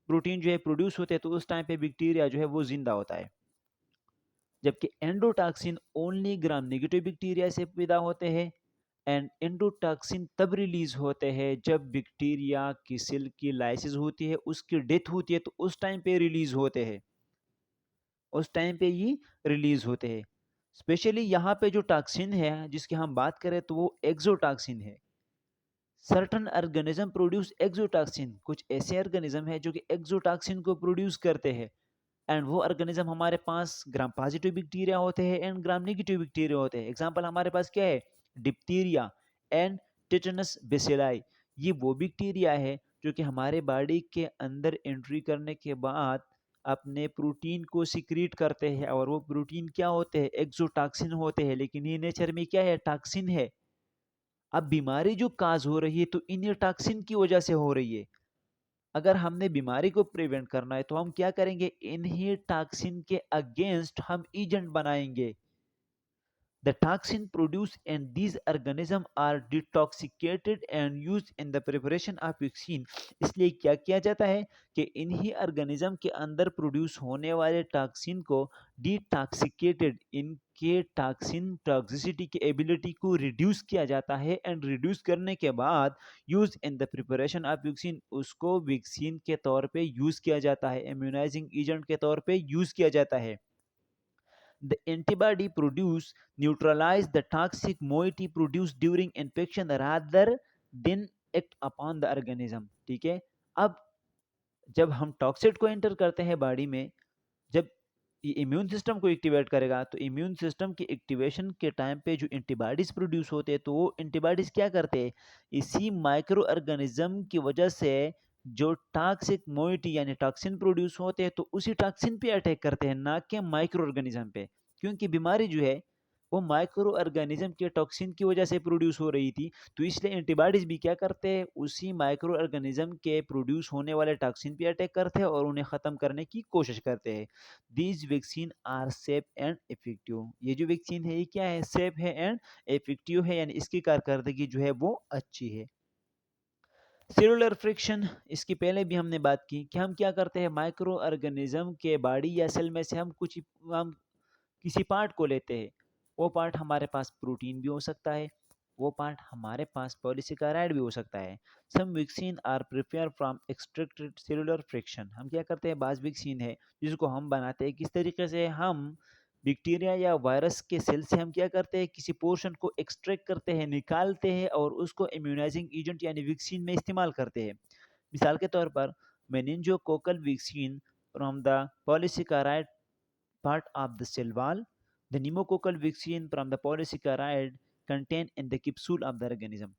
[SPEAKER 1] प्रोटीन जो है प्रोड्यूस होते हैं तो उस टाइम पे बैक्टीरिया जो है वो जिंदा होता है। जबकि endotoxin only gram negative bacteria से पैदा होते हैं। एंड एंडोटॉक्सिन तब रिलीज होते हैं जब बैक्टीरिया की सेल की लाइसिस होती है, उसकी डेथ होती है, तो उस टाइम पे रिलीज होते हैं, उस टाइम पे ये रिलीज होते हैं। स्पेशली यहाँ पे जो टॉक्सिन है जिसकी हम बात करें तो वो एक्सोटॉक्सिन है। सर्टन ऑर्गेनिज्म प्रोड्यूस एक्सोटॉक्सिन, कुछ ऐसे ऑर्गेनिज्म है जो कि एक्सोटॉक्सिन को प्रोड्यूस करते हैं। एंड वो ऑर्गेनिज्म हमारे पास ग्राम पॉजिटिव बैक्टीरिया होते हैं एंड ग्राम नेगेटिव बैक्टीरिया होते हैं। एग्जांपल हमारे पास क्या है, डिप्थीरिया एंड टिटेनस बेसिलाई। ये वो बैक्टीरिया है जो कि हमारे बॉडी के अंदर एंट्री करने के बाद अपने प्रोटीन को सिक्रीट करते हैं, और वो प्रोटीन क्या होते हैं, एक्सोटॉक्सिन होते हैं, लेकिन ये नेचर में क्या है, टॉक्सिन है। अब बीमारी जो काज हो रही है तो इन टॉक्सिन की वजह से हो रही है। अगर हमने बीमारी को प्रिवेंट करना है तो हम क्या करेंगे, इन्हीं टॉक्सिन के अगेंस्ट हम एजेंट बनाएंगे। The toxin produced in these organisms are detoxicated and used in the preparation of vaccine। इसलिए क्या किया जाता है कि इन्हीं ऑर्गेनिज्म के अंदर प्रोड्यूस होने वाले टॉक्सिन को डिटॉक्सिकेटेड, इनके टॉक्सिन टॉक्सिसिटी की एबिलिटी को रिड्यूस किया जाता है। एंड रिड्यूस करने के बाद use in the preparation of vaccine, उसको वैक्सीन के तौर पे यूज किया जाता है, इम्यूनाइजिंग एजेंट के तौर पे यूज किया जाता है। The antibody produced neutralize the toxic moiety produced during infection rather than act upon the organism, ठीक है। अब जब हम टॉक्सिड को एंटर करते हैं बॉडी में, जब ये इम्यून सिस्टम को एक्टिवेट करेगा तो इम्यून सिस्टम के एक्टिवेशन के टाइम पे जो एंटीबॉडीज प्रोड्यूस होते हैं तो वो एंटीबॉडीज क्या करते हैं, इसी माइक्रो ऑर्गेनिज्म की वजह से जो टॉक्सिक मोइटी यानी टॉक्सिन प्रोड्यूस होते हैं तो उसी टॉक्सिन पे अटैक करते हैं, ना कि माइक्रो ऑर्गेनिज्म पे। क्योंकि बीमारी जो है वो माइक्रो ऑर्गेनिज्म के टॉक्सिन की वजह से प्रोड्यूस हो रही थी, तो इसलिए एंटीबॉडीज भी क्या करते हैं, उसी माइक्रो ऑर्गेनिज्म के प्रोड्यूस होने वाले टॉक्सिन पे अटैक करते हैं और उन्हें ख़त्म करने की कोशिश करते हैं। These vaccine are safe and effective, ये जो वैक्सीन है ये क्या है, सेफ है एंड इफेक्टिव है, यानी इसकी कारकर्दगी जो है वो अच्छी है। सेलुलर फ्रिक्शन, इसकी पहले भी हमने बात की कि हम क्या करते हैं, माइक्रो ऑर्गेनिज्म के बॉडी या सेल में से हम किसी पार्ट को लेते हैं। वो पार्ट हमारे पास प्रोटीन भी हो सकता है, वो पार्ट हमारे पास पॉलीसेकेराइड भी हो सकता है। Some vaccine are prepare from extracted cellular friction, हम क्या करते हैं, बाज वैक्सीन है जिसको हम बनाते हैं किस तरीके से, हम बैक्टीरिया या वायरस के सेल से हम क्या करते हैं, किसी पोर्शन को एक्सट्रैक्ट करते हैं, निकालते हैं और उसको इम्यूनाइजिंग एजेंट यानी वैक्सीन में इस्तेमाल करते हैं। मिसाल के तौर पर meningococcal vaccine from the polysaccharide part of the cell wall, the pneumococcal vaccine from the polysaccharide contained in the capsule of the organism।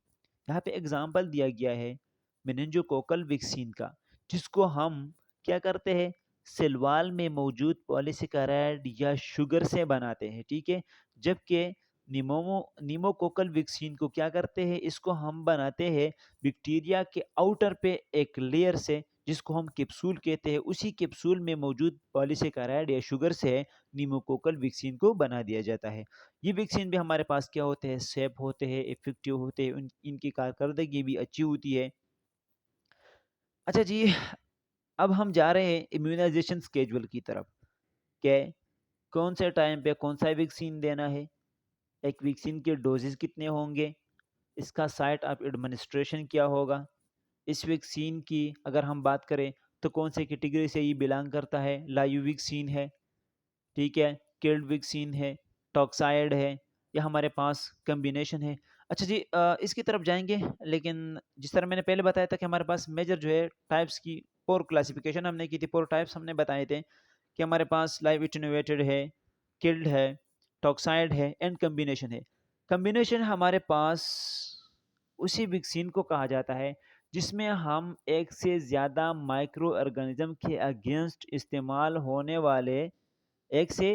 [SPEAKER 1] यहाँ पे एग्जाम्पल दिया गया है मेनिंजोकोकल वैक्सीन का, जिसको हम क्या करते हैं, सेल वॉल में मौजूद पॉलीसेकेराइड या शुगर से बनाते हैं, ठीक है। जबकि नीमोकोकल वैक्सीन को क्या करते हैं, इसको हम बनाते हैं बैक्टीरिया के आउटर पे एक लेयर से, जिसको हम कैप्सूल कहते हैं, उसी कैप्सूल में मौजूद पॉलीसेकेराइड या शुगर से न्यूमोकोकल वैक्सीन को बना दिया जाता है। ये वैक्सीन भी हमारे पास क्या होते हैं, सेफ होते हैं, इफ़ेक्टिव होते हैं, इनकी कारकर्दगी भी अच्छी होती है। अच्छा जी, अब हम जा रहे हैं इम्यूनाइजेशन स्केड्यूल की तरफ, कि कौन से टाइम पे कौन सा वैक्सीन देना है, एक वैक्सीन के डोजेज़ कितने होंगे, इसका साइट ऑफ एडमिनिस्ट्रेशन क्या होगा, इस वैक्सीन की अगर हम बात करें तो कौन से कैटेगरी से ये बिलोंग करता है, लाइव वैक्सीन है, ठीक है, किल्ड वैक्सीन है, टॉक्साइड है, या हमारे पास कॉम्बिनेशन है। अच्छा जी, इसकी तरफ जाएँगे, लेकिन जिस तरह मैंने पहले बताया था कि हमारे पास मेजर जो है टाइप्स की 4 क्लासिफिकेशन हमने की थी, 4 टाइप्स हमने बताए थे कि हमारे पास लाइव एटेन्यूएटेड है, किल्ड है, टॉक्साइड है एंड कॉम्बिनेशन है। कॉम्बिनेशन हमारे पास उसी वैक्सीन को कहा जाता है जिसमें हम एक से ज़्यादा माइक्रो ऑर्गेनिज़्म के अगेंस्ट इस्तेमाल होने वाले एक से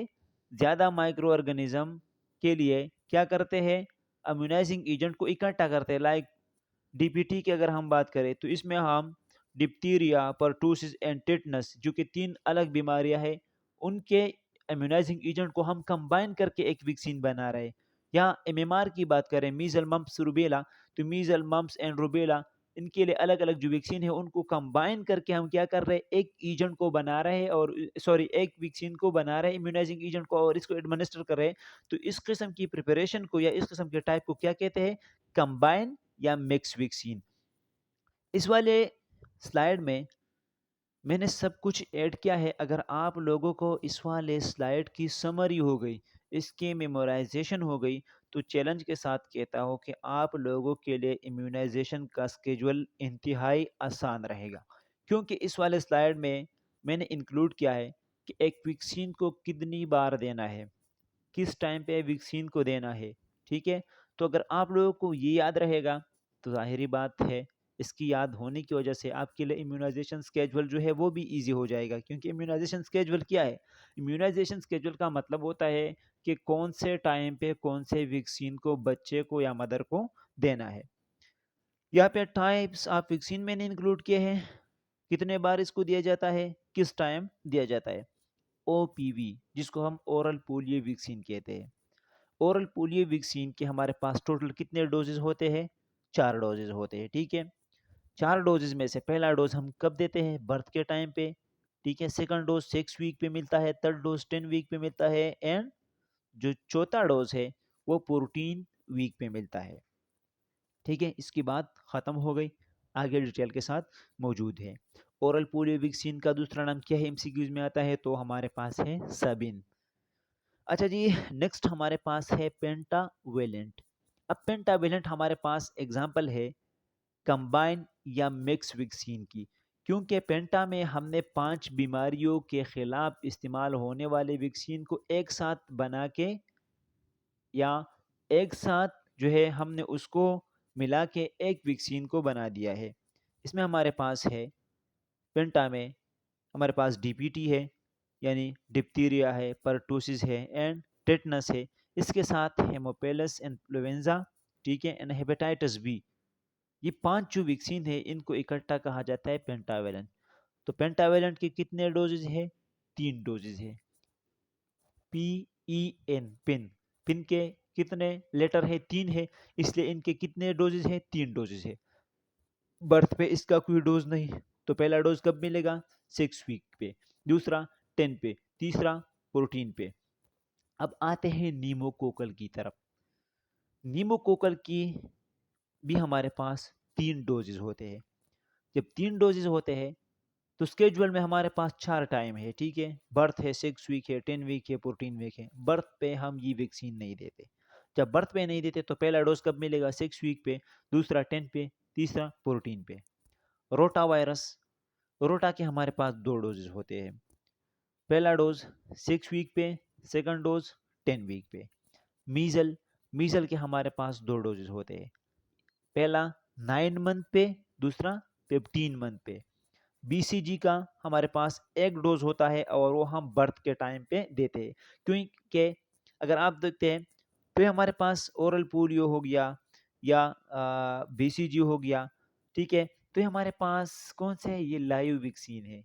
[SPEAKER 1] ज़्यादा माइक्रो ऑर्गेनिज़्म के लिए क्या करते हैं, इम्यूनाइजिंग एजेंट को इकट्ठा करते हैं। लाइक डीपीटी की अगर हम बात करें तो इसमें हम डिप्थीरिया, परटूसिस एंड टिटनस, जो कि 3 अलग बीमारियां हैं, उनके इम्यूनाइजिंग एजेंट को हम कंबाइन करके एक वैक्सीन बना रहे हैं। यहाँ एमएमआर की बात करें, मीजल मम्प्स रूबेला, तो मीजल मम्प्स एंड रूबेला, इनके लिए अलग अलग जो वैक्सीन है उनको कंबाइन करके हम क्या कर रहे हैं, एक एजेंट को बना रहे हैं, और सॉरी एक वैक्सीन को बना रहे हैं, इम्यूनाइजिंग एजेंट को, और इसको एडमिनिस्टर कर रहे हैं। तो इस किस्म की प्रिपरेशन को या इस किस्म के टाइप को क्या कहते हैं, कंबाइन या मिक्स वैक्सीन। इस वाले स्लाइड में मैंने सब कुछ ऐड किया है। अगर आप लोगों को इस वाले स्लाइड की समरी हो गई, इसकी मेमोराइजेशन हो गई, तो चैलेंज के साथ कहता हूँ कि आप लोगों के लिए इम्यूनाइजेशन का स्केड्यूल इंतहाई आसान रहेगा, क्योंकि इस वाले स्लाइड में मैंने इंक्लूड किया है कि एक वैक्सीन को कितनी बार देना है, किस टाइम पे वैक्सीन को देना है, ठीक है। तो अगर आप लोगों को ये याद रहेगा तो ज़ाहिरी बात है, इसकी याद होने की वजह से आपके लिए इम्यूनाइजेशन स्केड्यूल जो है वो भी इजी हो जाएगा। क्योंकि इम्यूनाइजेशन स्केड्यूल क्या है, इम्यूनाइजेशन स्केड्यूल का मतलब होता है कि कौन से टाइम पे कौन से वैक्सीन को बच्चे को या मदर को देना है। यहाँ पे टाइप्स ऑफ वैक्सीन मैंने इंक्लूड किए हैं, कितने बार इसको दिया जाता है, किस टाइम दिया जाता है। ओपीवी, जिसको हम ओरल पोलियो वैक्सीन कहते हैं। ओरल पोलियो वैक्सीन के हमारे पास टोटल कितने डोजेज होते हैं, 4 डोजेज होते हैं, ठीक है। 4 डोजेज में से पहला डोज हम कब देते हैं, बर्थ के टाइम पे, ठीक है। सेकंड डोज 6 वीक पे मिलता है, थर्ड डोज 10 वीक पे मिलता है, एंड जो चौथा डोज है वो 14 वीक पे मिलता है, ठीक है। इसकी बात खत्म हो गई, आगे डिटेल के साथ मौजूद है। ओरल पोलियो वैक्सीन का दूसरा नाम क्या है, एमसीक्यूज में आता है, तो हमारे पास है साबिन। अच्छा जी, नेक्स्ट हमारे पास है पेंटावेलेंट। अब पेंटावेलेंट हमारे पास एग्जाम्पल है कंबाइन या मिक्स वैक्सीन की, क्योंकि पेंटा में हमने 5 बीमारियों के खिलाफ इस्तेमाल होने वाले वैक्सीन को एक साथ बना के, या एक साथ जो है हमने उसको मिला के एक वैक्सीन को बना दिया है। इसमें हमारे पास है, पेंटा में हमारे पास डीपीटी है, यानी डिप्थीरिया है, परटूसिस है एंड टेटनस है। इसके साथ हेमोपेलस इन्फ्लुएंजा, ठीक है, एंड हेपेटाइटिस बी। ये 5 जो वैक्सीन है इनको इकट्ठा कहा जाता है पेंटावेलेंट। तो पेंटावेलेंट के कितने डोजेज है, 3 डोजेज है। P E N, pen, pen के कितने लेटर है, 3 है, इसलिए इनके कितने डोजेज है, 3 डोजेज है। बर्थ पे इसका कोई डोज नहीं, तो पहला डोज कब मिलेगा, 6 वीक पे, दूसरा 10 पे, तीसरा 14 पे। अब आते हैं नीमोकोकल की तरफ। नीमोकोकल की भी हमारे पास 3 डोजेज होते हैं। जब 3 डोजेज होते हैं तो स्केड्यूल में हमारे पास 4 टाइम है, ठीक है। बर्थ है, 6 वीक है, 10 वीक है, 14 वीक है। बर्थ पे हम ये वैक्सीन नहीं देते। जब बर्थ पे नहीं देते तो पहला डोज कब मिलेगा, 6 वीक पे, दूसरा 10 पे, तीसरा 14 पे। रोटा वायरस, रोटा के हमारे पास 2 डोजेज होते हैं। पहला डोज 6 वीक पे, सेकंड डोज 10 वीक पे। मीजल, मीजल के हमारे पास 2 डोजेज होते हैं। पहला 9 मंथ पे, दूसरा 15 मंथ पे। बीसीजी का हमारे पास एक डोज होता है और वो हम बर्थ के टाइम पे देते हैं। क्योंकि अगर आप देखते हैं तो ये हमारे पास ओरल पोलियो हो गया या बीसीजी हो गया, ठीक है, तो ये हमारे पास कौन से है, ये लाइव वैक्सीन है।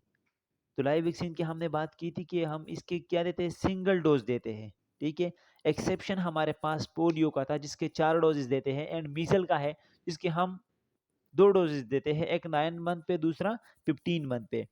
[SPEAKER 1] तो लाइव वैक्सीन की हमने बात की थी कि हम इसके क्या देते हैं, सिंगल डोज देते हैं, ठीक है। एक्सेप्शन हमारे पास पोलियो का था जिसके 4 डोजेस देते हैं, एंड मीजल का है जिसके हम 2 डोजेस देते हैं, एक 9 मंथ पे, दूसरा 15 मंथ पे।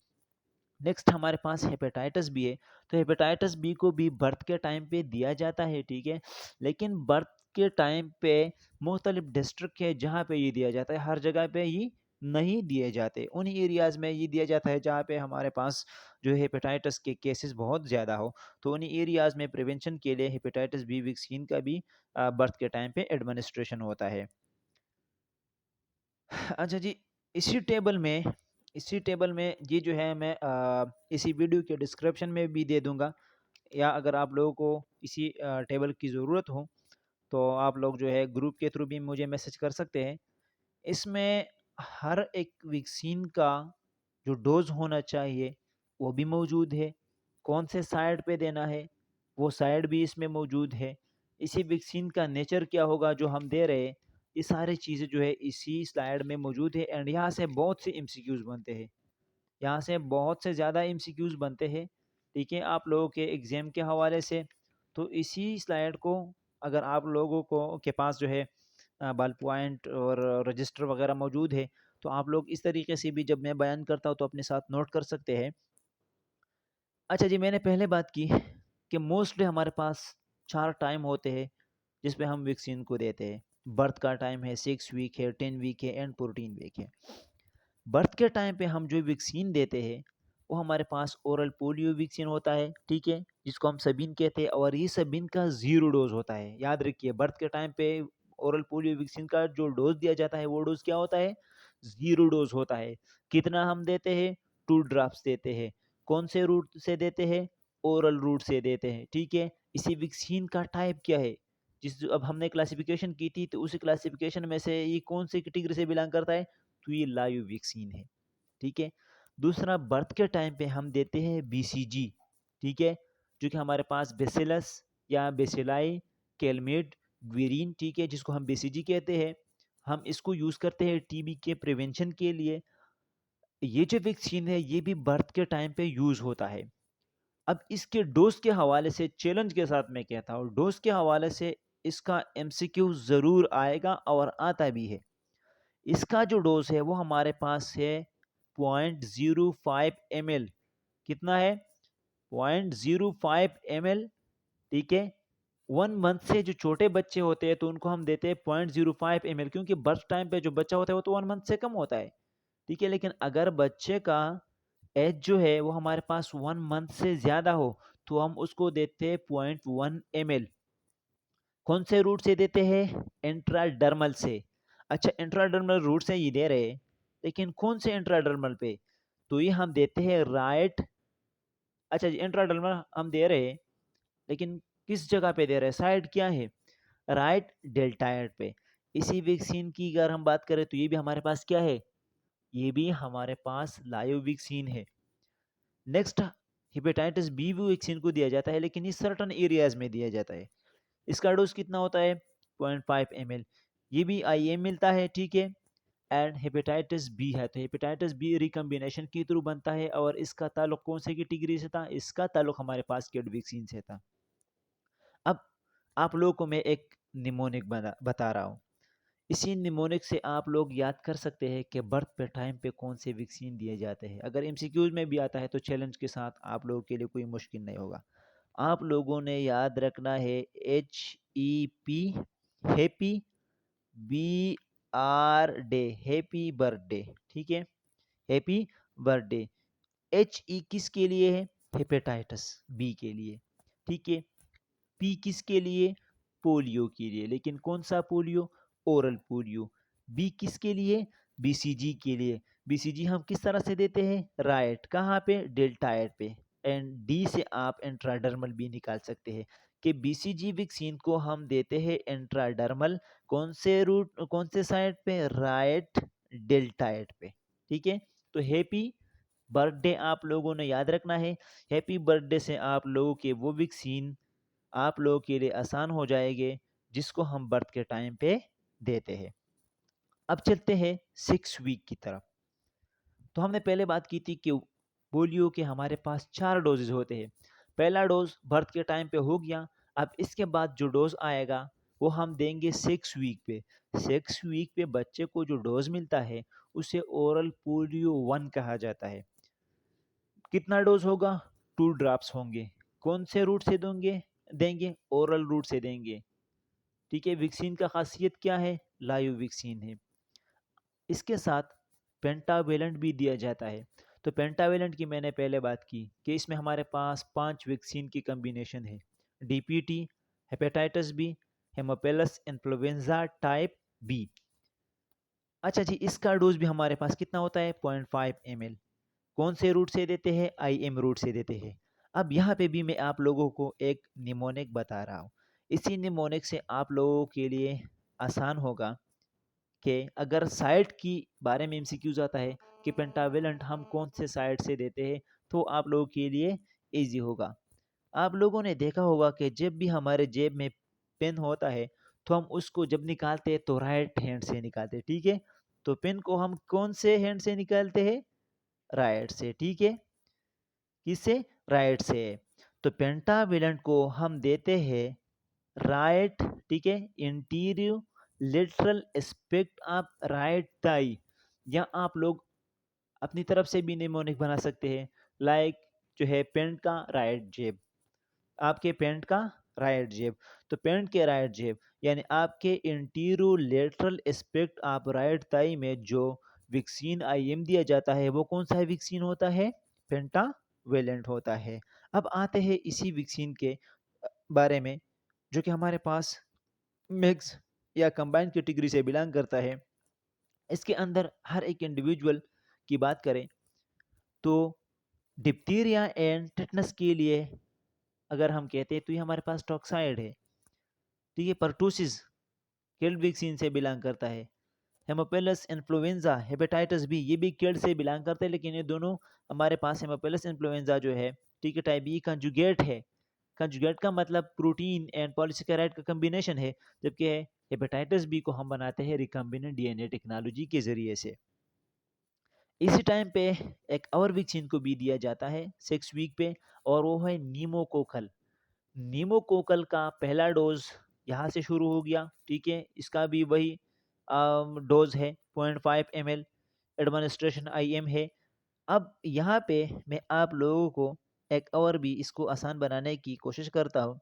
[SPEAKER 1] नेक्स्ट हमारे पास हेपेटाइटिस बी है। तो हेपेटाइटिस बी को भी बर्थ के टाइम पे दिया जाता है, ठीक है। लेकिन बर्थ के टाइम पे मुख्तलिफ डिस्ट्रिक्ट है जहाँ पे ये दिया जाता है, हर जगह पे ये नहीं दिए जाते। उन एरियाज़ में ये दिया जाता है जहाँ पे हमारे पास जो हेपेटाइटिस के केसेस बहुत ज़्यादा हो। तो उन एरियाज़ में प्रिवेंशन के लिए हेपेटाइटिस बी वैक्सीन का भी बर्थ के टाइम पे एडमिनिस्ट्रेशन होता है। अच्छा जी, इसी टेबल में इसी टेबल में ये जो है मैं इसी वीडियो के डिस्क्रिप्शन में भी दे दूंगा, या अगर आप लोगों को इसी टेबल की ज़रूरत हो तो आप लोग जो है ग्रुप के थ्रू भी मुझे मैसेज कर सकते हैं। इसमें हर एक वैक्सीन का जो डोज होना चाहिए वो भी मौजूद है, कौन से साइड पे देना है वो साइड भी इसमें मौजूद है, इसी वैक्सीन का नेचर क्या होगा जो हम दे रहे हैं, ये सारी चीज़ें जो है इसी स्लाइड में मौजूद है। एंड यहाँ से बहुत से एमसीक्यूज़ बनते हैं, यहाँ से बहुत से ज़्यादा एमसीक्यूज़ बनते हैं, ठीक है, आप लोगों के एग्ज़ाम के हवाले से। तो इसी स्लाइड को अगर आप लोगों को के पास जो है बल पॉइंट और रजिस्टर वगैरह मौजूद है, तो आप लोग इस तरीके से भी जब मैं बयान करता हूँ तो अपने साथ नोट कर सकते हैं। अच्छा जी, मैंने पहले बात की कि मोस्टली हमारे पास 4 टाइम होते हैं जिस पे हम वैक्सीन को देते हैं। बर्थ का टाइम है, 6 वीक है, 10 वीक है एंड 14 वीक है। बर्थ के टाइम पे हम जो वैक्सीन देते हैं वो हमारे पास ओरल पोलियो वैक्सीन होता है, ठीक है, जिसको हम सबीन कहते हैं, और ये सबीन का 0 डोज होता है। याद रखिए, बर्थ के टाइम पे ओरल पोलियो वैक्सीन का जो डोज दिया जाता है वो डोज क्या होता है, 0 डोज होता है। कितना हम देते हैं, 2 ड्रॉप्स देते हैं। कौन से रूट से देते हैं, ओरल रूट से देते हैं, ठीक है। इसी वैक्सीन का टाइप क्या है, जिस अब हमने क्लासिफिकेशन की थी तो उसी क्लासिफिकेशन में से ये कौन सी कैटेगरी से बिलोंग करता है, तो ये लाइव वैक्सीन है, ठीक है। दूसरा, बर्थ के टाइम पे हम देते हैं बीसीजी, ठीक है, जो कि हमारे पास बेसिलस या बेसिलाई कैलमेट ग्वीरिन, ठीक है, जिसको हम बीसीजी कहते हैं। हम इसको यूज़ करते हैं टीबी के प्रिवेंशन के लिए। ये जो वैक्सीन है ये भी बर्थ के टाइम पे यूज़ होता है। अब इसके डोज के हवाले से चैलेंज के साथ मैं कहता हूँ, डोज के हवाले से इसका एमसीक्यू ज़रूर आएगा और आता भी है। इसका जो डोज है वो हमारे पास है 0.05 ml। कितना है, 0.05 ml, ठीक है। 1 मंथ से जो छोटे बच्चे होते हैं तो उनको हम देते हैं 0.05 ml, क्योंकि बर्थ टाइम पे जो बच्चा होता है वो तो 1 मंथ से कम होता है, ठीक है। लेकिन अगर बच्चे का एज जो है वो हमारे पास 1 मंथ से ज़्यादा हो तो हम उसको देते हैं 0.1 ml। कौन से रूट से देते हैं, इंट्राडर्मल से। अच्छा, इंट्राडर्मल रूट से ये दे रहे हैं, लेकिन कौन से इंट्राडर्मल पे, तो ये हम देते हैं राइट। अच्छा जी, इंट्राडर्मल हम दे रहे हैं, लेकिन किस जगह पे दे रहे हैं, साइड क्या है, राइट डेल्टाइड पे। इसी वैक्सीन की अगर हम बात करें तो ये भी हमारे पास क्या है, ये भी हमारे पास लाइव वैक्सीन है। नेक्स्ट, हेपेटाइटिस बी भी वैक्सीन को दिया जाता है, लेकिन ये सर्टन एरियाज में दिया जाता है। इसका डोज कितना होता है, 0.5 ml। ये भी आईएम मिलता है, ठीक है। एंड हेपेटाइटिस बी है तो हेपेटाइटिस बी रिकम्बिनेशन के थ्रू बनता है, और इसका ताल्लुक कौन से कैटेगरी से था, इसका ताल्लुक हमारे पास किड वैक्सीन से था। अब आप लोगों को मैं एक निमोनिक बता रहा हूँ। इसी निमोनिक से आप लोग याद कर सकते हैं कि बर्थ पे टाइम पे कौन से वैक्सीन दिए जाते हैं। अगर एमसीक्यूज में भी आता है तो चैलेंज के साथ आप लोगों के लिए कोई मुश्किल नहीं होगा। आप लोगों ने याद रखना है HEP, happy, BRDE, happy birthday, ठीक है, हैप्पी बर्थडे। HE किसके लिए है, हेपेटाइटिस बी के लिए, ठीक है। पी किसके लिए, पोलियो के लिए, लेकिन कौन सा पोलियो, ओरल पोलियो। बी किसके लिए, बीसीजी के लिए। बीसीजी हम किस तरह से देते हैं, राइट, कहाँ पे, डेल्टाइड पे। एंड डी से आप इंट्राडर्मल भी निकाल सकते हैं कि बीसीजी वैक्सीन को हम देते हैं इंट्राडर्मल, कौन से रूट, कौन से साइड पे, राइट डेल्टाइड पे, ठीक है। तो हैप्पी बर्थडे आप लोगों ने याद रखना है। हैप्पी बर्थडे से आप लोगों के वो वैक्सीन आप लोगों के लिए आसान हो जाएंगे जिसको हम बर्थ के टाइम पे देते हैं। अब चलते हैं 6 वीक की तरफ। तो हमने पहले बात की थी कि पोलियो के हमारे पास 4 डोजेज होते हैं। पहला डोज बर्थ के टाइम पे हो गया। अब इसके बाद जो डोज आएगा वो हम देंगे 6 वीक पे। 6 वीक पे बच्चे को जो डोज मिलता है उसे ओरल पोलियो 1 कहा जाता है। कितना डोज होगा? 2 ड्रॉप्स होंगे। कौन से रूट से देंगे? ओरल रूट से देंगे। ठीक है, वैक्सीन का खासियत क्या है? लाइव वैक्सीन है। इसके साथ पेंटावेलेंट भी दिया जाता है। तो पेंटावेलेंट की मैंने पहले बात की कि इसमें हमारे पास 5 वैक्सीन की कम्बिनेशन है। DPT, hepatitis B, haemophilus influenza type B. अच्छा जी, इसका डोज भी हमारे पास कितना होता है? 0.5 ml। कौन से रूट से देते हैं? IM रूट से देते हैं। अब यहाँ पे भी मैं आप लोगों को एक निमोनिक बता रहा हूँ। इसी निमोनिक से आप लोगों के लिए आसान होगा कि अगर साइट की बारे में एमसीक्यूज आता है कि पेंटावेलेंट हम कौन से साइट से देते हैं, तो आप लोगों के लिए इजी होगा। आप लोगों ने देखा होगा कि जब भी हमारे जेब में पेन होता है तो हम उसको जब निकालते हैं तो राइट हैंड से निकालते हैं। ठीक है, तो पेन को हम कौन से हैंड से निकालते हैं? राइट से। ठीक है, किससे? राइट से। तो पेंटावेलेंट को हम देते हैं राइट। ठीक है, interior literal aspect of right Thai, या आप लोग अपनी तरफ से भी निमोनिक बना सकते हैं। लाइक जो है पेंट का राइट जेब, आपके पेंट का राइट जेब, तो पेंट के राइट जेब यानी आपके interior lateral aspect of right thigh में जो वैक्सीन IM दिया जाता है वो कौन सा वैक्सीन होता है? पेंटावेलेंट होता है। अब आते हैं इसी वैक्सीन के बारे में जो कि हमारे पास मिक्स या कंबाइंड कैटेगरी से बिलोंग करता है। इसके अंदर हर एक इंडिविजुअल की बात करें तो डिप्थीरिया एंड टिटनस के लिए अगर हम कहते हैं तो ये हमारे पास टॉक्साइड है। तो ये परटूसिस किल्ड वैक्सीन से बिलोंग करता है। हेमोपेलस इन्फ्लुएंजा हेपेटाइटिस बी, ये भी किल्ड से बिलोंग करते हैं, लेकिन ये दोनों हमारे पास हेमोपेलस इन्फ्लुएंजा जो है, ठीक है, टाइप बी कंजुगेट है। कंजुगेट का मतलब प्रोटीन एंड पॉलीसेकेराइड का कम्बिनेशन है, जबकि हेपेटाइटिस बी को हम बनाते हैं रिकम्बिनेंट DNA टेक्नोलॉजी के जरिए से। इसी टाइम पे एक और वैक्सीन को भी दिया जाता है 6 वीक पे, और वो है नीमोकोकल। नीमोकोकल का पहला डोज यहाँ से शुरू हो गया। ठीक है, इसका भी वही डोज है 0.5 ml, एडमिनिस्ट्रेशन IM है। अब यहाँ पे मैं आप लोगों को एक और भी इसको आसान बनाने की कोशिश करता हूँ।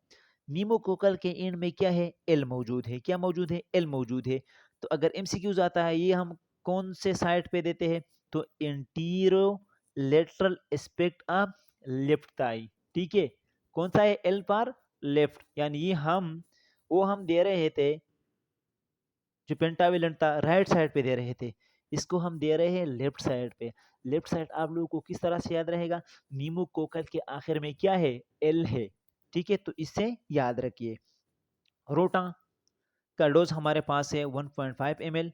[SPEAKER 1] नीमोकोकल के एंड में क्या है? एल मौजूद है। क्या मौजूद है? एल मौजूद है। तो अगर MCQs आता है ये हम कौन से साइड पे देते हैं? तो antero lateral aspect of left thigh. ठीक है, कौन सा है? एल पर लेफ्ट, यानी ये हम दे रहे थे जो पेंटावेलेंट था राइट साइड पे दे रहे थे, इसको हम दे रहे हैं लेफ्ट साइड पे। लेफ्ट साइड आप लोगों को किस तरह से याद रहेगा? नीमोकोकल के आखिर में क्या है? एल है। ठीक है, तो इससे याद रखिए। रोटा का डोज हमारे पास है 1.5 ml,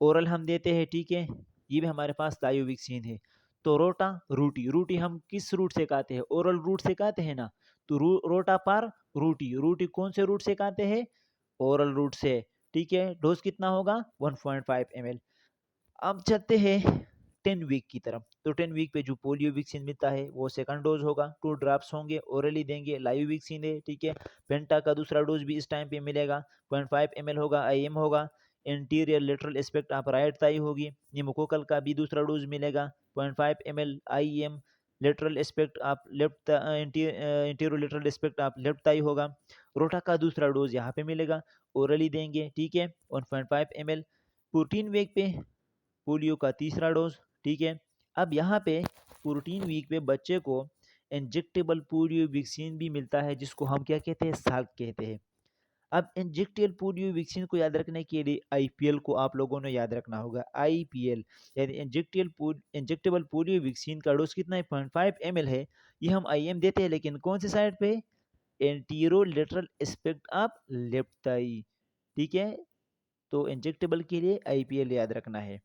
[SPEAKER 1] ओरल हम देते हैं। ठीक है, ये भी हमारे पास लाइव वैक्सीन है। तो रोटा रूटी, रूटी हम किस रूट से खाते हैं? ओरल रूट से खाते हैं ना, तो रोटा पर रूटी, रूटी कौन से रूट से खाते हैं? ओरल रूट से। ठीक है, डोज कितना होगा? 1.5 ml। अब चलते हैं 10 वीक की तरफ। तो 10 वीक पे जो पोलियो वैक्सीन मिलता है वो सेकंड डोज होगा, 2 ड्रॉप्स होंगे, ओरली देंगे, लाइव वैक्सीन है। ठीक है, पेंटा का दूसरा डोज भी इस टाइम पे मिलेगा, 0.5 ml होगा, IM होगा। इंटीरियर लेटरल एस्पेक्ट आप राइट थाई होगी। निमोकोकल का भी दूसरा डोज मिलेगा 0.5 ml, IM लेटरल एस्पेक्ट आप लेफ्ट, इंटीरियर लेटरल एस्पेक्ट आप लेफ्ट थाई होगा। रोटा का दूसरा डोज यहाँ पे मिलेगा, ओरली देंगे। ठीक है, 1.5 ml। 14 वीक पे पोलियो का तीसरा डोज। ठीक है, अब यहाँ पे 14 वीक पे बच्चे को इंजेक्टेबल पोलियो वैक्सीन भी मिलता है, जिसको हम क्या कहते हैं? साल्क कहते हैं। अब इंजेक्टेबल पोलियो वैक्सीन को याद रखने के लिए IPL को आप लोगों ने याद रखना होगा। IPL यानी इंजेक्टेबल पोलियो वैक्सीन का डोज कितना है? 0.5 ml है। ये हम IM देते हैं, लेकिन कौन से साइड पे? Antero lateral aspect of left thigh. ठीक है, तो इंजेक्टेबल के लिए IPL याद रखना है।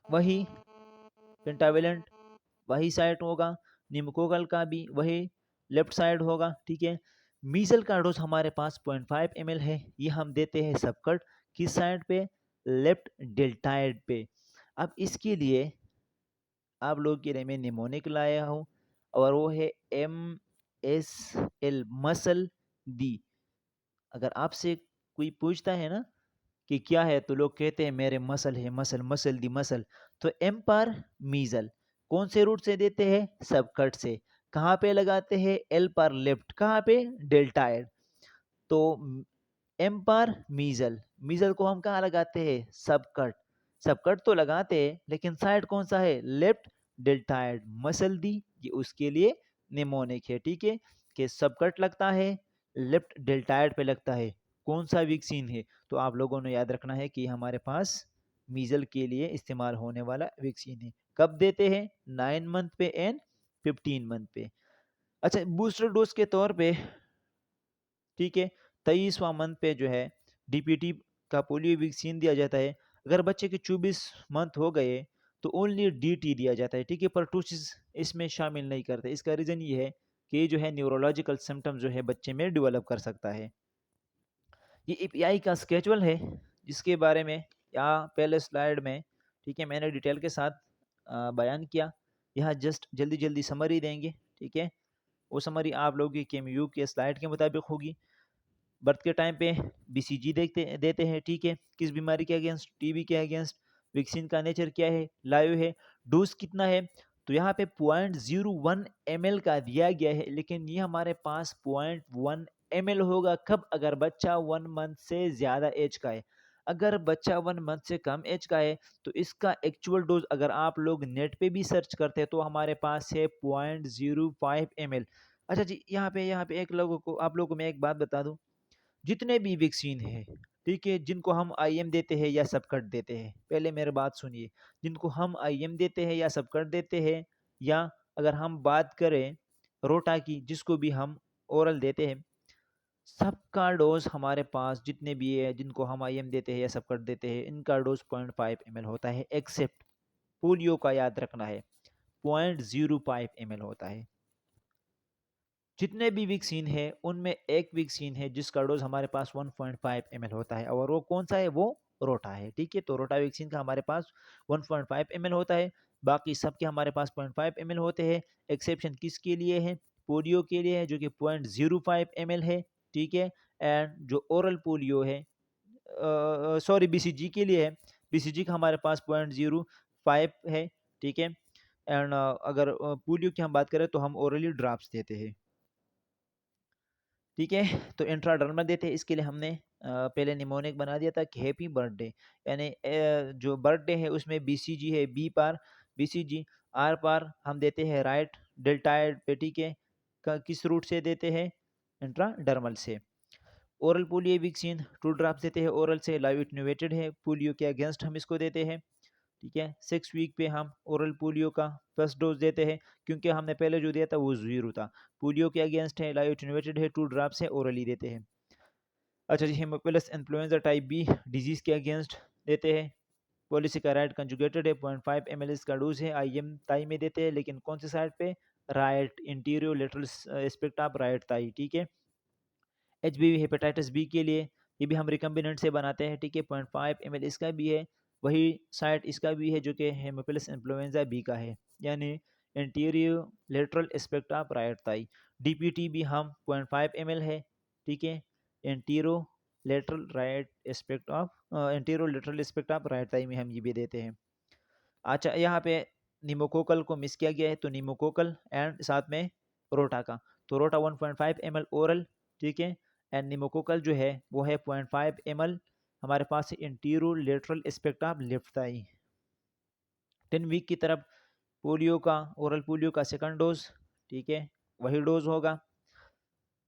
[SPEAKER 1] वही पेंटावेलेंट वही साइड होगा, निमोकोकल का भी वही लेफ्ट साइड होगा। ठीक है, मीजल का डोज हमारे पास 0.5 ml है। ये हम देते हैं सबकट किस साइड पे? लेफ्ट डेल्टाइड पे। अब इसके लिए आप लोगों के लिए मैं निमोनिक लाया हूँ और वो है MSL, मसल दी। अगर आपसे कोई पूछता है ना कि क्या है, तो लोग कहते हैं मेरे मसल है, मसल, मसल दी मसल। तो एम पर मीजल, कौन से रूट से देते हैं? सबकट से। कहाँ पे लगाते हैं? एल पर लेफ्ट, कहाँ पे? डेल्टाइड। तो एम पर मीजल, मीजल को हम कहाँ लगाते हैं? सबकट। सबकट तो लगाते हैं लेकिन साइड कौन सा है? Left deltoid. मसल दी ये उसके लिए निमोनिक है, ठीक है, कि सबकट लगता है, लेफ्ट डेल्टाइड पे लगता है। कौन सा वैक्सीन है? तो आप लोगों ने याद रखना है कि हमारे पास मीजल के लिए इस्तेमाल होने वाला वैक्सीन है। कब देते हैं? 9 मंथ पे एंड 15 मंथ पे। अच्छा, बूस्टर डोज के तौर पे, ठीक है, 23वां मंथ पे जो है DPT का पोलियो वैक्सीन दिया जाता है। अगर बच्चे के 24 मंथ हो गए तो ओनली DT दिया जाता है, ठीक है, परटूसिस इसमें शामिल नहीं करते। इसका रीज़न ये है कि ये जो है न्यूरोलॉजिकल सिम्टम जो है बच्चे में डेवलप कर सकता है। ये API का स्केजुअल है जिसके बारे में यहाँ पहले स्लाइड में, ठीक है, मैंने डिटेल के साथ बयान किया। यहाँ जस्ट जल्दी जल्दी समरी देंगे, ठीक है। वो समरी आप लोगों की KMU के स्लाइड के मुताबिक होगी। बर्थ के टाइम पे BCG देखते देते हैं, ठीक है, किस बीमारी के अगेंस्ट? TB के अगेंस्ट। वैक्सीन का नेचर क्या है? लाइव है। डोज कितना है? तो यहाँ पे 0.01 ml का दिया गया है, लेकिन ये हमारे पास 0.1 ml होगा कब? अगर बच्चा 1 मंथ से ज़्यादा एज का है। अगर बच्चा 1 मंथ से कम एज का है तो इसका एक्चुअल डोज अगर आप लोग नेट पे भी सर्च करते हैं तो हमारे पास है 0.05 ml। अच्छा जी, यहाँ पे एक लोगों को, आप लोगों को मैं एक बात बता दूं, जितने भी वैक्सीन है, ठीक है, जिनको हम IM देते हैं या सबकट देते हैं, पहले मेरी बात सुनिए, जिनको हम IM देते हैं या सबकट देते हैं, या अगर हम बात करें रोटा की जिसको भी हम ओरल देते हैं, सबका डोज हमारे पास जितने भी है जिनको हम IM देते हैं या सबकट देते हैं, इनका डोज 0.5 ml होता है। एक्सेप्ट पोलियो का याद रखना है, 0.05 ml होता है। जितने भी वैक्सीन है उनमें एक वैक्सीन है जिसका डोज हमारे पास 1.5 ml होता है, और वो कौन सा है? वो रोटा है, ठीक है। तो रोटा वैक्सीन का हमारे पास 1.5 ml होता है, बाकी सबके हमारे पास 0.5 ml होते हैं। एक्सेप्शन किसके लिए है? पोलियो के लिए है, जो कि 0.05 ml है, ठीक है। एंड जो ओरल पोलियो है, सॉरी, BCG के लिए है, BCG का हमारे पास 0.05 है, ठीक है। एंड अगर पोलियो की हम बात करें तो हम ओरली ड्रॉप्स देते हैं, ठीक है। तो इंट्राडर्मल देते हैं, इसके लिए हमने पहले निमोनिक बना दिया था कि हैप्पी बर्थडे, यानी जो बर्थडे है उसमें BCG है, बी पार BCG, आर पार हम देते हैं राइट डेल्टाइड पे, ठीक है। किस रूट से देते हैं? इंट्राडर्मल से। ओरल पोलियो वैक्सीन 2 ड्रॉप्स देते हैं ओरल से, लाइव इन्यूवेटेड है, पोलियो के अगेंस्ट हम इसको देते हैं, ठीक है। 6 वीक पे हम ओरल पोलियो का फर्स्ट डोज देते हैं, क्योंकि हमने पहले जो दिया था वो 0 था। पोलियो के अगेंस्ट है, लाइव इन्यूवेटेड है, 2 ड्रॉप्स है, ओरली देते हैं। अच्छा जी, haemophilus influenza type B disease के अगेंस्ट देते हैं, पॉलीसेकेराइड कंजुगेटेड है, 0.5 ml इसका डोज है। IM ताई में देते हैं, लेकिन कौन से साइड पे? Right antero lateral aspect of right thigh, ठीक है। HBV हेपेटाइटिस बी के लिए ये भी हम रिकम्बिनेंट से बनाते हैं, ठीक है, 0.5 ml इसका भी है। वही साइट इसका भी है जो कि हेमोफिलस इन्फ्लुएंजा बी का है, यानी antero lateral aspect of right thigh. DPT भी हम 0.5 ml है, ठीक है, antero lateral right aspect of antero lateral aspect of right thigh में हम ये भी देते हैं। अच्छा, यहाँ पे निमोकोकल को मिस किया गया है, तो निमोकोकल एंड साथ में रोटा का, तो रोटा 1.5 ml ओरल, ठीक है, एंड निमोकोकल जो है वो है 0.5 ml हमारे पास antero lateral aspect of left thigh. 10 week की तरफ पोलियो का, ओरल पोलियो का सेकंड डोज, ठीक है, वही डोज होगा,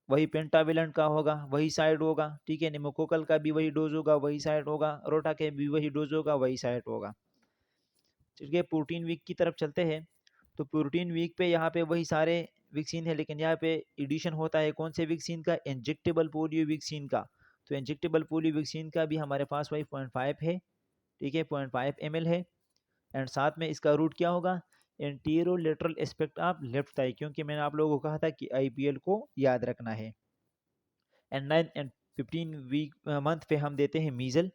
[SPEAKER 1] वही पेंटाविलेंट का होगा, वही साइड होगा, ठीक है। निमोकोकल का भी वही डोज होगा, वही साइड होगा, रोटा के भी वही डोज होगा, वही साइड होगा, ठीक है। 14 वीक की तरफ चलते हैं, तो 14 वीक पे यहाँ पे वही सारे वैक्सीन है, लेकिन यहाँ पे एडिशन होता है कौन से वैक्सीन का? इंजेक्टेबल पोलियो वैक्सीन का। तो इंजेक्टेबल पोलियो वैक्सीन का भी हमारे पास वही 0.5 है, ठीक है, 0.5 ml है। एंड साथ में इसका रूट क्या होगा? Antero lateral aspect of left Thai, क्योंकि मैंने आप लोगों को कहा था कि IPL को याद रखना है। एंड 9 एंड 15 वीक मंथ पे हम देते हैं मीजल,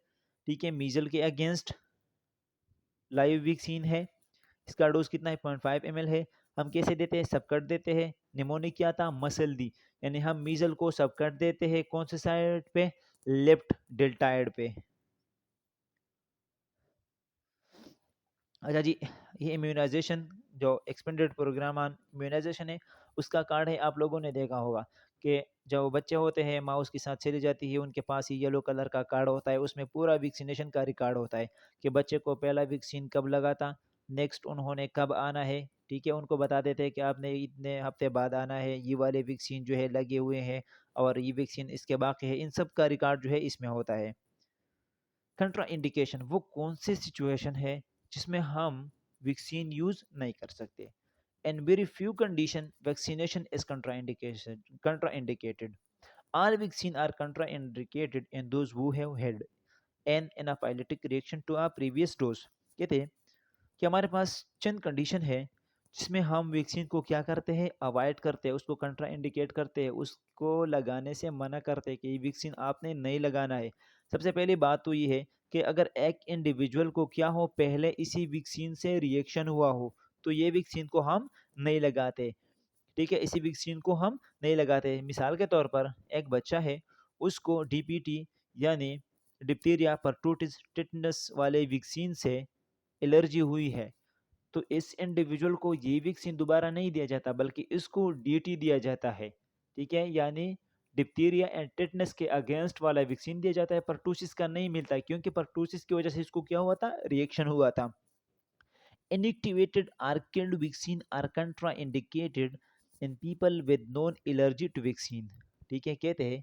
[SPEAKER 1] ठीक है, मीजल के अगेंस्ट लाइव वैक्सीन है,
[SPEAKER 2] इसका डोज कितना है, 0.5 ml है। हम कैसे देते हैं, सबकट देते हैं। निमोनिक क्या था, मसल दी, यानी हम मीजल को सबकट देते हैं कौन से साइड पे, लेफ्ट डेल्टाइड पे। अच्छा जी, ये इम्यूनाइजेशन जो एक्सपेंडेड प्रोग्राम ऑन इम्यूनाइजेशन है, उसका कार्ड है, आप लोगों ने देखा होगा कि जब बच्चे होते हैं माउस के साथ चली जाती है, उनके पास ही येलो कलर का कार्ड होता है, उसमें पूरा वैक्सीनेशन का रिकॉर्ड होता है कि बच्चे को पहला वैक्सीन कब लगा था, नेक्स्ट उन्होंने कब आना है, ठीक है, उनको बता देते हैं कि आपने इतने हफ्ते बाद आना है, ये वाले वैक्सीन जो है लगे हुए हैं और ये वैक्सीन इसके बाकी है, इन सब का रिकॉर्ड जो है इसमें होता है। कंट्रा इंडिकेशन वो कौन सी सिचुएशन है जिसमें हम वैक्सीन यूज नहीं कर सकते। In very few condition vaccination is contraindicated. All vaccine are contraindicated in those who have had an anaphylactic reaction to a previous dose। कहते हैं कि हमारे पास चंद कंडीशन है जिसमें हम वैक्सीन को क्या करते हैं, अवॉइड करते हैं, उसको कंट्रा इंडिकेट करते हैं, उसको लगाने से मना करते हैं कि ये वैक्सीन आपने नहीं लगाना है। सबसे पहली बात तो ये है कि अगर एक इंडिविजुअल को क्या हो, पहले इसी वैक्सीन से रिएक्शन हुआ हो, तो ये वैक्सीन को हम नहीं लगाते, ठीक है, इसी वैक्सीन को हम नहीं लगाते। मिसाल के तौर पर एक बच्चा है, उसको डीपीटी यानी डिप्थीरिया परटूटिस टिटनस वाले वैक्सीन से एलर्जी हुई है, तो इस इंडिविजुअल को ये वैक्सीन दोबारा नहीं दिया जाता, बल्कि इसको डीटी दिया जाता है, ठीक है, यानी डिप्थीरिया एंड टेटनस के अगेंस्ट वाला वैक्सीन दिया जाता है, परटूसिस का नहीं मिलता है, क्योंकि परटूसिस की वजह से इसको क्या हुआ था, रिएक्शन हुआ था। Inactivated or killed vaccine are contraindicated in people with known allergy to vaccine। ठीक है, कहते हैं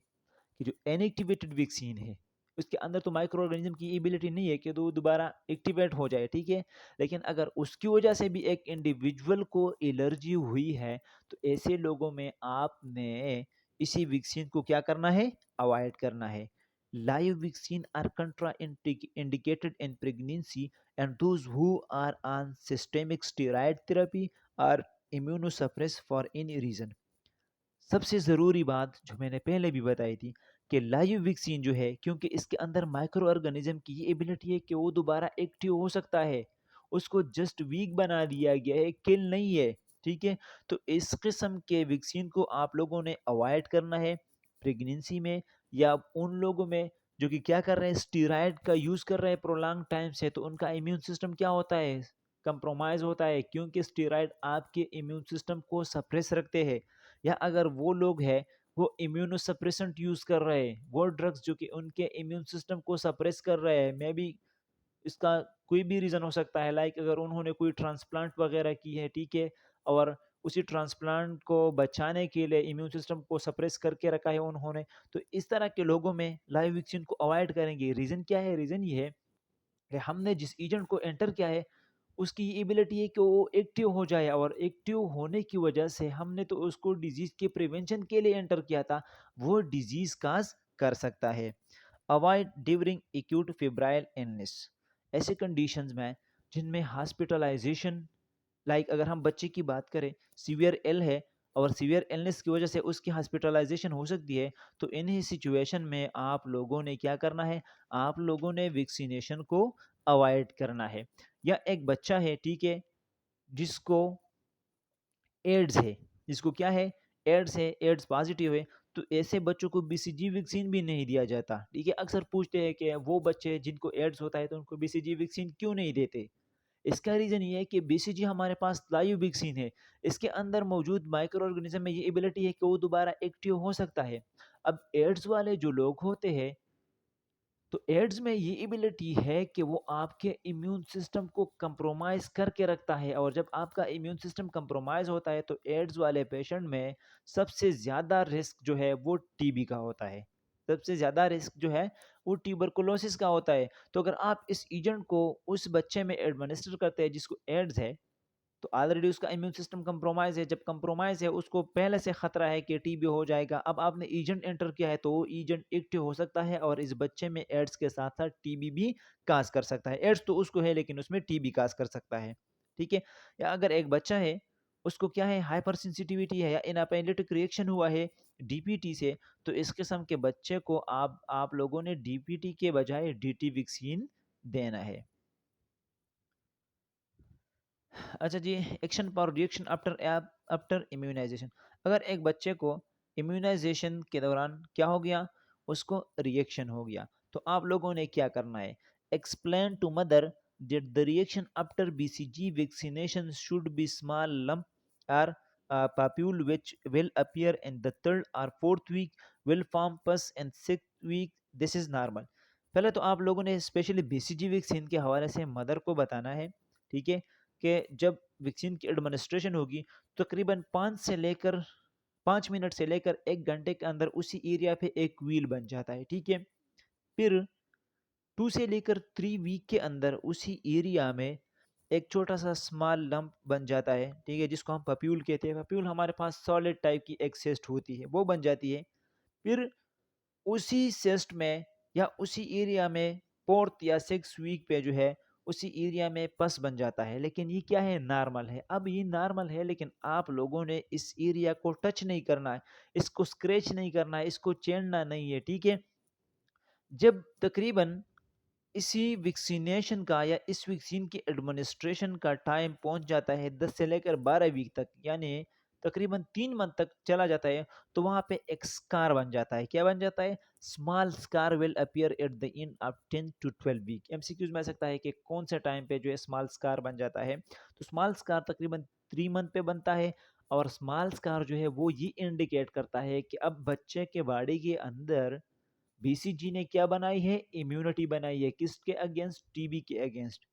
[SPEAKER 2] कि जो इनएक्टिवेटेड वैक्सीन है उसके अंदर तो माइक्रो ऑर्गेनिज्म की एबिलिटी नहीं है कि तो दोबारा एक्टिवेट हो जाए, ठीक है, लेकिन अगर उसकी वजह से भी एक इंडिविजुअल को एलर्जी हुई है, तो ऐसे लोगों में आपने इसी वैक्सीन को क्या करना है, अवॉइड करना है। Live vaccine are contraindicated in pregnancy and those who are on systemic steroid therapy or immunosuppressed for any reason। सबसे ज़रूरी बात जो मैंने पहले भी बताई थी कि लाइव वैक्सीन जो है, क्योंकि इसके अंदर माइक्रो ऑर्गेनिज्म की ये एबिलिटी है कि वो दोबारा एक्टिव हो सकता है, उसको जस्ट वीक बना दिया गया है, किल नहीं है, ठीक है, तो इस किस्म के वैक्सीन को आप लोगों ने अवॉइड करना है प्रेगनेंसी में, या उन लोगों में जो कि क्या कर रहे हैं, स्टीराइड का यूज़ कर रहे हैं प्रोलॉन्ग टाइम से, तो उनका इम्यून सिस्टम क्या होता है, कंप्रोमाइज़ होता है, क्योंकि स्टीराइड आपके इम्यून सिस्टम को सप्रेस रखते हैं। या अगर वो लोग हैं वो इम्यूनोसप्रेसेंट यूज़ कर रहे हैं, वो ड्रग्स जो कि उनके इम्यून सिस्टम को सप्रेस कर रहे हैं, मे बी इसका कोई भी रीज़न हो सकता है, लाइक अगर उन्होंने कोई ट्रांसप्लांट वगैरह की है, ठीक है, और उसी ट्रांसप्लांट को बचाने के लिए इम्यून सिस्टम को सप्रेस करके रखा है उन्होंने, तो इस तरह के लोगों में लाइव वैक्सीन को अवॉइड करेंगे। रीज़न क्या है, रीज़न ये है कि हमने जिस एजेंट को एंटर किया है उसकी एबिलिटी है कि वो एक्टिव हो जाए, और एक्टिव होने की वजह से हमने तो उसको डिजीज़ के प्रिवेंशन के लिए एंटर किया था, वो डिजीज़ काज कर सकता है। Avoid during acute febrile illness, ऐसे कंडीशंस में जिनमें हॉस्पिटलाइजेशन, लाइक अगर हम बच्चे की बात करें, सीवियर एल है और सीवियर इलनेस की वजह से उसकी हॉस्पिटलाइजेशन हो सकती है, तो इन्हीं सिचुएशन में आप लोगों ने क्या करना है, आप लोगों ने वैक्सीनेशन को अवॉइड करना है। या एक बच्चा है, ठीक है, जिसको एड्स है, जिसको क्या है, एड्स है, एड्स पॉजिटिव है, तो ऐसे बच्चों को बीसीजी वैक्सीन भी नहीं दिया जाता, ठीक है। अक्सर पूछते हैं कि वो बच्चे जिनको एड्स होता है तो उनको बीसीजी वैक्सीन क्यों नहीं देते। इसका रीज़न ये है कि बीसीजी हमारे पास लाइव वैक्सीन है, इसके अंदर मौजूद माइक्रो ऑर्गेनिज्म में ये एबिलिटी है कि वो दोबारा एक्टिव हो सकता है। अब एड्स वाले जो लोग होते हैं, तो एड्स में ये एबिलिटी है कि वो आपके इम्यून सिस्टम को कंप्रोमाइज करके रखता है, और जब आपका इम्यून सिस्टम कंप्रोमाइज होता है तो एड्स वाले पेशेंट में सबसे ज़्यादा रिस्क जो है वो टीबी का होता है, सबसे ज़्यादा रिस्क जो है वो ट्यूबरकुलोसिस का होता है। तो अगर आप इस एजेंट को उस बच्चे में एडमिनिस्टर करते हैं जिसको एड्स है, तो ऑलरेडी उसका इम्यून सिस्टम कंप्रोमाइज़ है, जब कंप्रोमाइज़ है उसको पहले से खतरा है कि टीबी हो जाएगा, अब आपने एजेंट एंटर किया है तो वो एजेंट एक्टिव हो सकता है और इस बच्चे में एड्स के साथ साथ टीबी भी काज कर सकता है। एड्स तो उसको है लेकिन उसमें टीबी काज कर सकता है, ठीक है। या अगर एक बच्चा है, उसको क्या है, हाइपर सेंसिटिविटी है या एनाफाइलेटिक रिएक्शन हुआ है डीपीटी से, तो इस किस्म के बच्चे को आप लोगों ने डीपीटी के बजाय डीटी वैक्सीन देना है। अच्छा जी, action for reaction after immunization. अगर एक बच्चे को इम्यूनाइजेशन के दौरान क्या हो गया, उसको रिएक्शन हो गया, तो आप लोगों ने क्या करना है, explain to mother that the reaction after BCG vaccination should be small lump or papule which will appear in the third or fourth week, will form pus in sixth week, this is normal। पहले तो आप लोगों ने specially BCG vaccine के हवाले से mother को बताना है, ठीक है, कि जब वैक्सीन की एडमिनिस्ट्रेशन होगी तकरीबन 5 मिनट से लेकर 1 घंटे के अंदर उसी एरिया पे एक व्हील बन जाता है, ठीक है। फिर 2 से लेकर 3 वीक के अंदर उसी एरिया में एक छोटा सा स्मॉल लंप बन जाता है, ठीक है, जिसको हम पप्यूल कहते हैं। पप्यूल हमारे पास सॉलिड टाइप की एक सिस्ट होती है, वो बन जाती है। फिर उसी सिस्ट में या उसी एरिया में 4th या 6th वीक पे जो है उसी एरिया में पस बन जाता है, लेकिन ये क्या है, नॉर्मल है। अब ये नॉर्मल है, लेकिन आप लोगों ने इस एरिया को टच नहीं करना है, इसको स्क्रैच नहीं करना है, इसको छेड़ना नहीं है, ठीक है। जब तकरीबन इसी वैक्सीनेशन का या इस वैक्सीन की एडमिनिस्ट्रेशन का टाइम पहुंच जाता है 10 से लेकर 12 वीक तक, यानी तकरीबन 3 मंथ तक चला जाता है, तो वहां पे एक स्कार बन जाता है। क्या बन जाता है, small scar will appear at the end of 10 to 12 week. MCQs में आ सकता है कि कौन से टाइम पे जो है स्मॉल स्कार बन जाता है, तो स्मॉल स्कार तकरीबन 3 मंथ पे बनता है। और स्मॉल स्कार जो है वो ये इंडिकेट करता है कि अब बच्चे के बॉडी के अंदर बीसीजी ने क्या बनाई है, इम्यूनिटी बनाई है, किसके अगेंस्ट, टीबी के अगेंस्ट।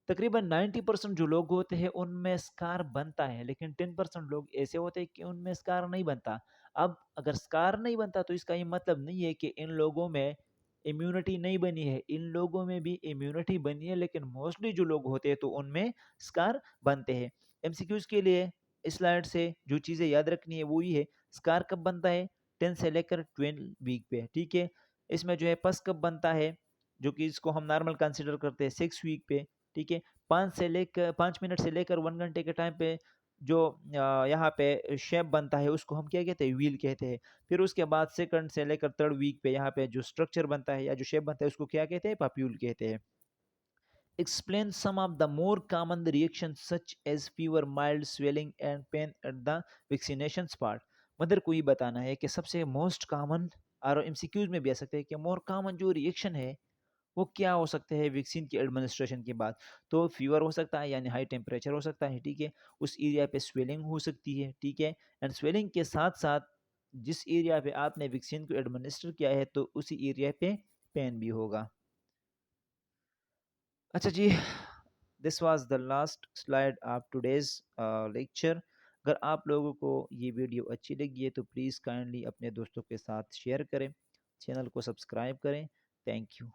[SPEAKER 2] तकरीबन 90% जो लोग होते हैं उनमें स्कार बनता है, लेकिन 10% लोग ऐसे होते हैं कि उनमें स्कार नहीं बनता। अब अगर स्कार नहीं बनता तो इसका ये मतलब नहीं है कि इन लोगों में इम्यूनिटी नहीं बनी है, इन लोगों में भी इम्यूनिटी बनी है, लेकिन मोस्टली जो लोग होते हैं तो उनमें स्कार बनते हैं। एमसीक्यूज के लिए इस स्लाइड से जो चीज़ें याद रखनी है वो ये है, स्कार कब बनता है, 10 से लेकर 12 वीक पे, ठीक है। इसमें जो है पस कब बनता है, जो कि इसको हम नॉर्मल कंसिडर करते हैं 6 वीक पे, ठीक है। 5 मिनट से लेकर 1 घंटे के टाइम पे जो यहाँ पे शेप बनता है उसको हम क्या कहते हैं, व्हील कहते हैं। फिर उसके बाद सेकंड से लेकर 3rd वीक पे यहाँ पे जो स्ट्रक्चर बनता है या जो शेप बनता है उसको क्या कहते हैं, पाप्यूल कहते हैं। Explain some of the more common reactions such as fever, mild swelling and pain at the vaccination spot। Mother को ये बताना है कि सबसे मोस्ट कॉमन, और एमसीक्यूज में भी आ सकते हैं कि मोर कॉमन जो रिएक्शन है वो क्या हो सकते हैं वैक्सीन की एडमिनिस्ट्रेशन के बाद। तो फीवर हो सकता है, यानी हाई टेम्परेचर हो सकता है, ठीक है। उस एरिया पे स्वेलिंग हो सकती है, ठीक है। एंड स्वेलिंग के साथ साथ जिस एरिया पे आपने वैक्सीन को एडमिनिस्टर किया है तो उसी एरिया पे पेन भी होगा। अच्छा जी, this was the last slide of today's lecture. अगर आप लोगों को ये वीडियो अच्छी लगी है तो प्लीज़ काइंडली अपने दोस्तों के साथ शेयर करें, चैनल को सब्सक्राइब करें। Thank you.